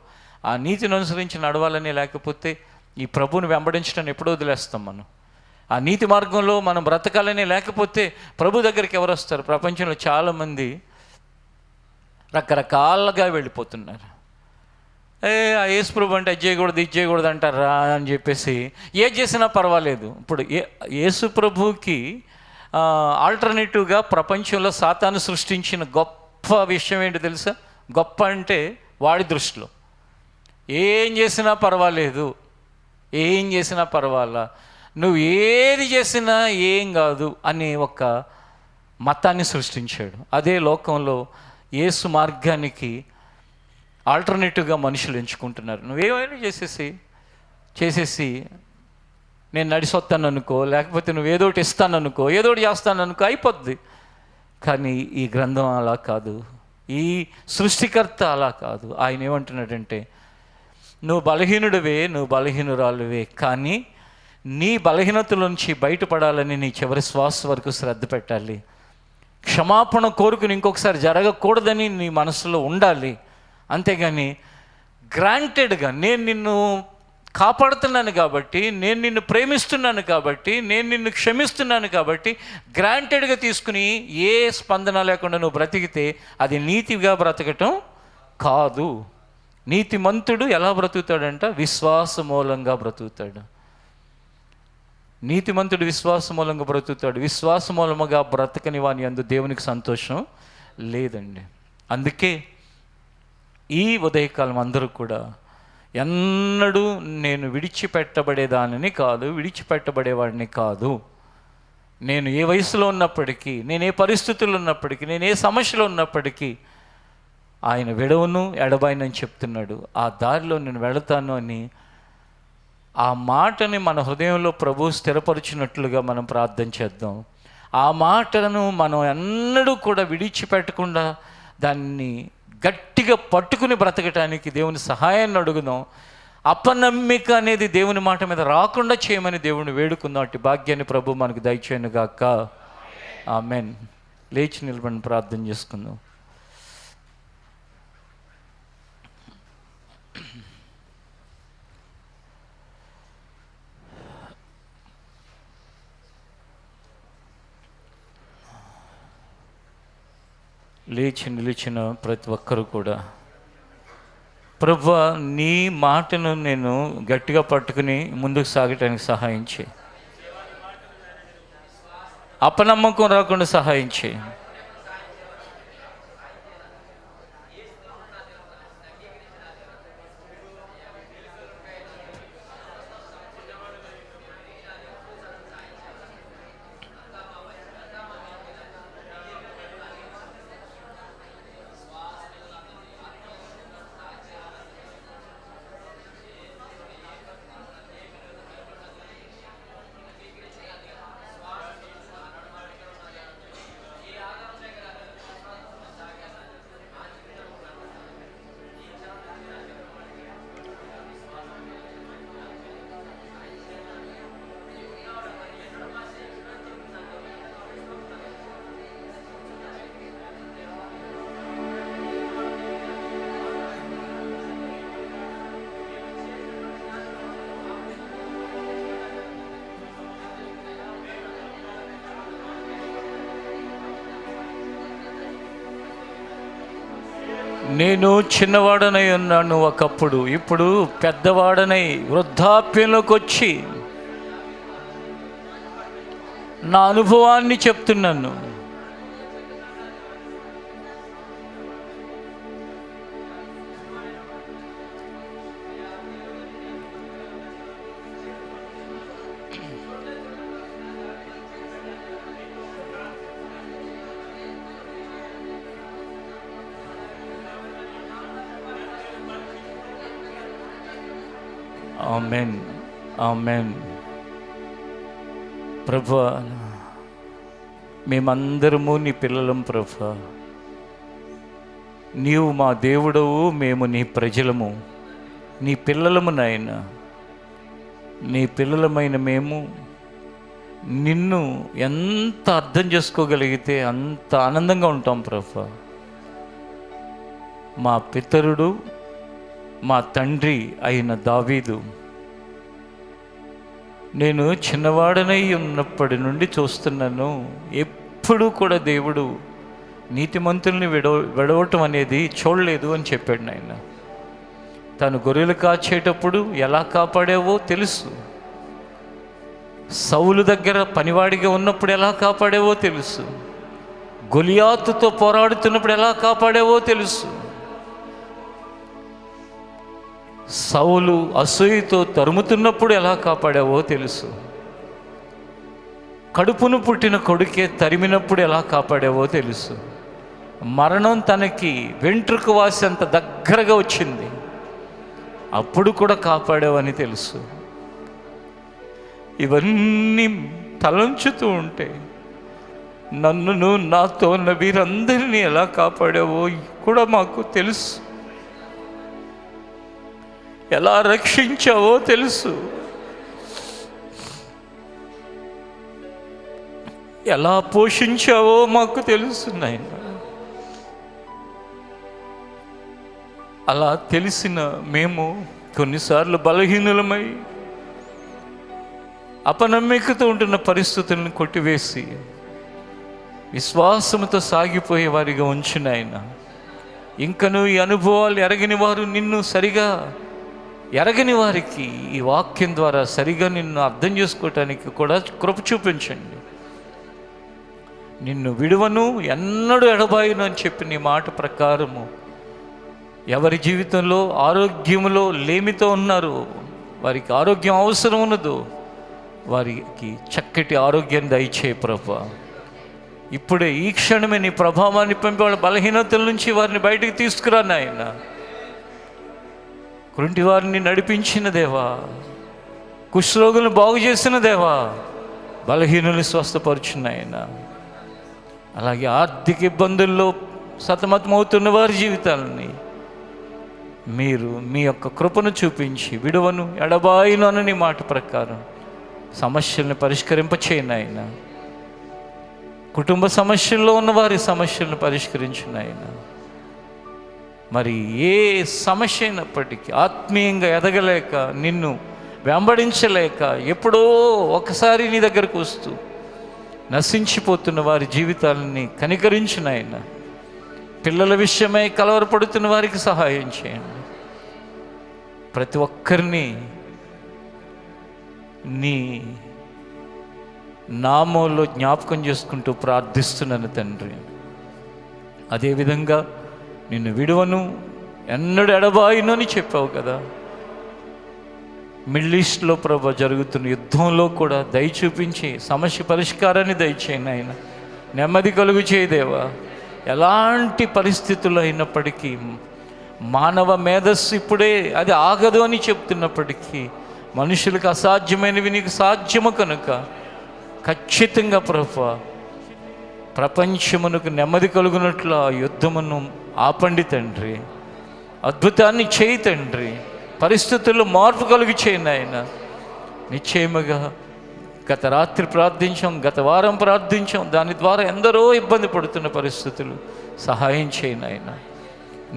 ఆ నీతిని అనుసరించి నడవాలని, లేకపోతే ఈ ప్రభువుని వెంబడించడాన్ని ఎప్పుడో వదిలేస్తాం మనం. ఆ నీతి మార్గంలో మనం బ్రతకాలని, లేకపోతే ప్రభు దగ్గరికి ఎవరు వస్తారు? ప్రపంచంలో చాలామంది రకరకాలుగా వెళ్ళిపోతున్నారు. ఆ యేసు ప్రభు అంటే అది చేయకూడదు, ఇది చేయకూడదు అంటారా అని చెప్పేసి ఏది చేసినా పర్వాలేదు. ఇప్పుడు యేసు ప్రభుకి ఆల్టర్నేటివ్గా ప్రపంచంలో సాతాను సృష్టించిన గొప్ప విషయం ఏంటి తెలుసా? గొప్ప అంటే వాడి దృష్టిలో ఏం చేసినా పర్వాలేదు, ఏం చేసినా పర్వాలా, నువ్వు ఏది చేసినా ఏం కాదు అనే ఒక మతాన్ని సృష్టించాడు. అదే లోకంలో యేసు మార్గానికి ఆల్టర్నేటివ్గా మనుషులు ఎంచుకుంటున్నారు. నువ్వేమైనా చేసేసి నేను నడిసొస్తాను అనుకో, లేకపోతే నువ్వు ఏదోటి ఇస్తాననుకో, ఏదోటి చేస్తాననుకో, అయిపోద్ది. కానీ ఈ గ్రంథం అలా కాదు, ఈ సృష్టికర్త అలా కాదు. ఆయన ఏమంటున్నాడంటే, నువ్వు బలహీనుడివే, నువ్వు బలహీనురాలువే, కానీ నీ బలహీనతల నుంచి బయటపడాలని నీ చివరి శ్వాస వరకు శ్రద్ధ పెట్టాలి. క్షమాపణ కోరుకుని ఇంకొకసారి జరగకూడదని నీ మనసులో ఉండాలి. అంతేగాని గ్రాంటెడ్గా నేను నిన్ను కాపాడుతున్నాను కాబట్టి, నేను నిన్ను ప్రేమిస్తున్నాను కాబట్టి, నేను నిన్ను క్షమిస్తున్నాను కాబట్టి గ్రాంటెడ్గా తీసుకుని ఏ స్పందన లేకుండా నువ్వు బ్రతికితే అది నీతిగా బ్రతకటం కాదు. నీతిమంతుడు ఎలా బ్రతుకుతాడంట? విశ్వాస మూలంగా బ్రతుకుతాడు. నీతిమంతుడు విశ్వాస మూలంగా బ్రతుకుతాడు. విశ్వాస మూలముగా బ్రతకని వాని యందు దేవునికి సంతోషం లేదండి. అందుకే ఈ ఉదయకాలం అందరూ కూడా ఎన్నడూ నేను విడిచిపెట్టబడేదానిని కాదు, విడిచిపెట్టబడేవాడిని కాదు. నేను ఏ వయసులో ఉన్నప్పటికీ, నేను ఏ పరిస్థితుల్లో ఉన్నప్పటికీ, నేను ఏ సమస్యలో ఉన్నప్పటికీ ఆయన విడవను ఎడబాయనని చెప్తున్నాడు. ఆ దారిలో నేను వెళతాను అని ఆ మాటని మన హృదయంలో ప్రభు స్థిరపరిచినట్లుగా మనం ప్రార్థన చేద్దాం. ఆ మాటను మనం ఎన్నడూ కూడా విడిచిపెట్టకుండా దాన్ని గట్టిగా పట్టుకుని బ్రతకటానికి దేవుని సహాయాన్ని అడుగుదాం. అపనమ్మిక అనేది దేవుని మాట మీద రాకుండా చేయమని దేవుని వేడుకుందాం. అట్టి భాగ్యాన్ని ప్రభు మనకు దయచేయను గాక. ఆమెన్. లేచి నిలబడి ప్రార్థన చేసుకుందాం. లేచి నిలిచిన ప్రతి ఒక్కరూ కూడా, ప్రభువా నీ మాటను నేను గట్టిగా పట్టుకుని ముందుకు సాగటానికి సహాయం చేయి. అపనమ్మకం రాకుండా సహాయం చేయి. నేను చిన్నవాడనై ఉన్నాను ఒకప్పుడు, ఇప్పుడు పెద్దవాడనై వృద్ధాప్యంలోకి వచ్చి నా అనుభవాన్ని చెప్తున్నాను. Amen, amen. ప్రభువా, మేమందరము నీ పిల్లలం ప్రభువా. నీవు మా దేవుడవు, మేము నీ ప్రజలము, నీ పిల్లలము నాయన. నీ పిల్లలమైన మేము నిన్ను ఎంత అర్థం చేసుకోగలిగితే అంత ఆనందంగా ఉంటాం ప్రభువా. మా పితరుడు, మా తండ్రి అయిన దావీదు, నేను చిన్నవాడనై ఉన్నప్పటి నుండి చూస్తున్నాను, ఎప్పుడూ కూడా దేవుడు నీతిమంతుల్ని విడవటం అనేది చూడలేదు అని చెప్పాడు నాయన. తను గొర్రెలు కాచేటప్పుడు ఎలా కాపాడావో తెలుసు. సౌలు దగ్గర పనివాడిగా ఉన్నప్పుడు ఎలా కాపాడావో తెలుసు. గొలియాతుతో పోరాడుతున్నప్పుడు ఎలా కాపాడావో తెలుసు. సౌలు అసూయతో తరుముతున్నప్పుడు ఎలా కాపాడావో తెలుసు. కడుపును పుట్టిన కొడుకే తరిమినప్పుడు ఎలా కాపాడావో తెలుసు. మరణం తనకి వెంట్రుక వాసి అంత దగ్గరగా వచ్చింది, అప్పుడు కూడా కాపాడావని తెలుసు. ఇవన్నీ తలంచుతూ ఉంటే నన్నును నాతో ఉన్న వీరందరినీ ఎలా కాపాడావో కూడా మాకు తెలుసు. ఎలా రక్షించావో తెలుసు. ఎలా పోషించావో మాకు తెలుసు నాయన. అలా తెలిసిన మేము కొన్నిసార్లు బలహీనులమై అపనమ్మికతో ఉంటున్న పరిస్థితులను కొట్టివేసి విశ్వాసంతో సాగిపోయే వారిగా ఉంచిన ఆయన. ఇంకను ఈ అనుభవాలు ఎరగని వారు, నిన్ను సరిగా ఎరగని వారికి ఈ వాక్యం ద్వారా సరిగా నిన్ను అర్థం చేసుకోవటానికి కూడా కృప చూపించండి. నిన్ను విడువను, ఎన్నడూ ఎడబాయును అని చెప్పి నీ మాట ప్రకారము ఎవరి జీవితంలో ఆరోగ్యములో లేమితో ఉన్నారు, వారికి ఆరోగ్యం అవసరం ఉన్నదో వారికి చక్కటి ఆరోగ్యాన్ని దయచేయ ప్రభా. ఇప్పుడే ఈ క్షణమే నీ ప్రభావాన్ని పంపి వాళ్ళ బలహీనతల నుంచి వారిని బయటికి తీసుకురా నాయన. కుంటి వారిని నడిపించిన దేవా, కుష్ఠరోగులను బాగు చేసిన దేవా, బలహీనుల్ని స్వస్థపరుచున్న ఆయన. అలాగే ఆర్థిక ఇబ్బందుల్లో సతమతమవుతున్న వారి జీవితాలని మీరు మీ యొక్క కృపను చూపించి విడువను ఎడబాయిను అని మాట ప్రకారం సమస్యల్ని పరిష్కరింపచేయను ఆయన. కుటుంబ సమస్యల్లో ఉన్న వారి సమస్యలను పరిష్కరించిన ఆయన. మరి ఏ సమస్య అయినప్పటికీ ఆత్మీయంగా ఎదగలేక, నిన్ను వెంబడించలేక, ఎప్పుడో ఒకసారి నీ దగ్గరకు వస్తూ నశించిపోతున్న వారి జీవితాలని కనికరించిన ఆయన. పిల్లల విషయమై కలవరపడుతున్న వారికి సహాయం చేయండి. ప్రతి ఒక్కరిని నీ నామంలో జ్ఞాపకం చేసుకుంటూ ప్రార్థిస్తున్నాను తండ్రి. అదేవిధంగా నిన్ను విడువను, ఎన్నడూ ఎడబాయును అని చెప్పావు కదా. మిడిల్ ఈస్ట్లో ప్రభా జరుగుతున్న యుద్ధంలో కూడా దయ చూపించి సమస్య పరిష్కారాన్ని దయచేయండి ఆయన. నెమ్మది కలుగు చేయదేవా. ఎలాంటి పరిస్థితుల్లో అయినప్పటికీ మానవ మేధస్సు ఇప్పుడే అది ఆగదు అని చెప్తున్నప్పటికీ మనుషులకు అసాధ్యమైనవి నీకు సాధ్యము కనుక ఖచ్చితంగా ప్రభా ప్రపంచమునకు నెమ్మది కలుగునట్లు ఆ యుద్ధమును ఆపండి తండ్రి. అద్భుతాన్ని చేయి తండ్రి. పరిస్థితుల్లో మార్పు కలుగు చేయండి ఆయన. నిశ్చయముగా గత రాత్రి ప్రార్థించాం, గత వారం ప్రార్థించాం, దాని ద్వారా ఎందరో ఇబ్బంది పడుతున్న పరిస్థితులు సహాయం చేయను ఆయన.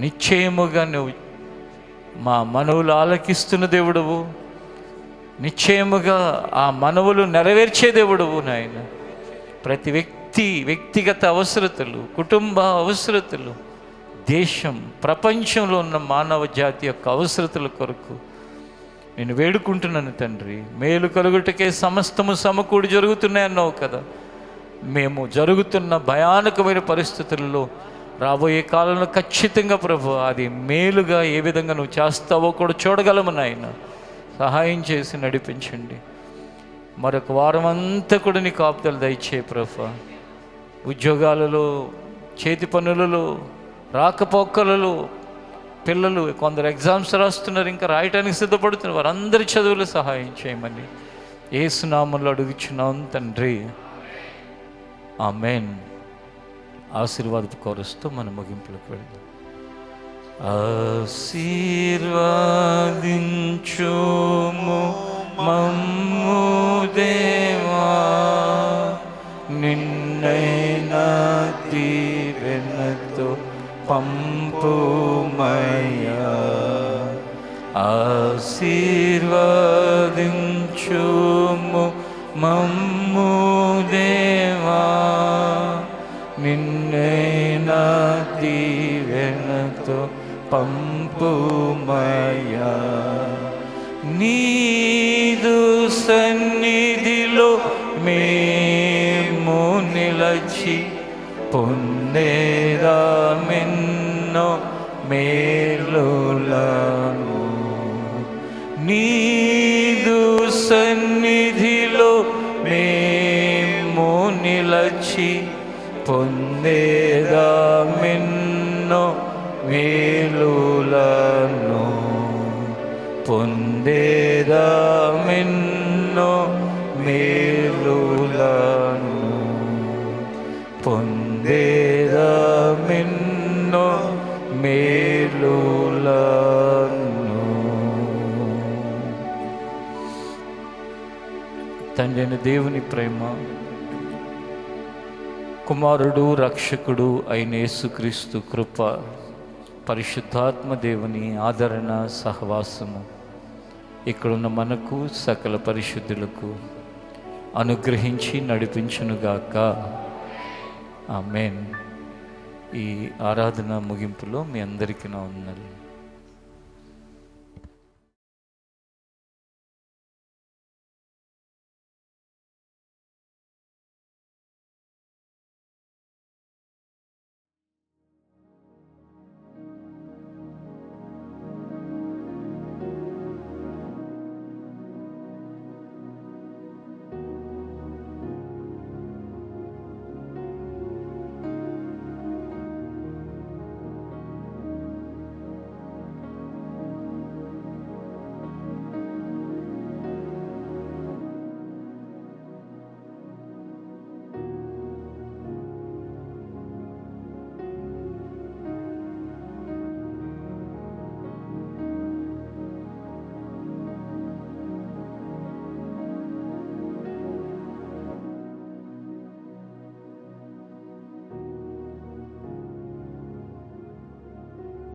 నిశ్చయముగా నువ్వు మా మనవులు ఆలకిస్తున్న దేవుడవు, నిశ్చయముగా ఆ మనవులు నెరవేర్చే దేవుడవు నాయన. ప్రతి వ్యక్తిగత అవసరతలు, కుటుంబ అవసరతలు, దేశం, ప్రపంచంలో ఉన్న మానవ జాతి యొక్క అవసరతల కొరకు నేను వేడుకుంటున్నాను తండ్రి. మేలు కలుగుటకే సమస్తము సమకూడి జరుగుతున్నాయన్నావు కదా. మేము జరుగుతున్న భయానకమైన పరిస్థితుల్లో రాబోయే కాలంలో ఖచ్చితంగా ప్రభు అది మేలుగా ఏ విధంగా నువ్వు చేస్తావో కూడా చూడగలము నాయన. సహాయం చేసి నడిపించండి. మరొక వారం అంతా కూడా నీ కాపుదలు దయచేయి ప్రభు. ఉద్యోగాలలో, చేతి పనులలో, రాకపోకలలో, పిల్లలు కొందరు ఎగ్జామ్స్ రాస్తున్నారు, ఇంకా రాయటానికి సిద్ధపడుతున్నారు, వారందరి చదువులు సహాయం చేయమని యేసు నామములో అడుగుచున్నాం తండ్రి. ఆమేన్. ఆశీర్వాదపు కోరుస్తూ మన ముగింపులకు వెళ్దాం. ఆశీర్వాదించుము మమ్ము దేవా, నిన్నైనా దీవెనతో పంపుమయ్యా. ఆశీర్వాదించుము మమ్ము దేవా, నిన్నైనా దీవెనతో పంపుమయ్యా. నీదు సన్నిధిలో మేము నిలచి పొందేదామెన్నో మేలులను. నీదు సన్నిధిలో మేము నిలచి పొందేదామెన్నో మేలులను. పొందేదామెన్నో మేలులను. పొందేదామెన్నో మేలులను. తండ్రి అయిన దేవుని ప్రేమ, కుమారుడు రక్షకుడు అయిన యేసుక్రీస్తు కృప, పరిశుద్ధాత్మ దేవుని ఆదరణ సహవాసము ఇక్కడున్న మనకు సకల పరిశుద్ధులకు అనుగ్రహించి నడిపించునుగాక. ఆమేన్. ఈ ఆరాధన ముగింపులో మీ అందరికీ నా వందనాలు.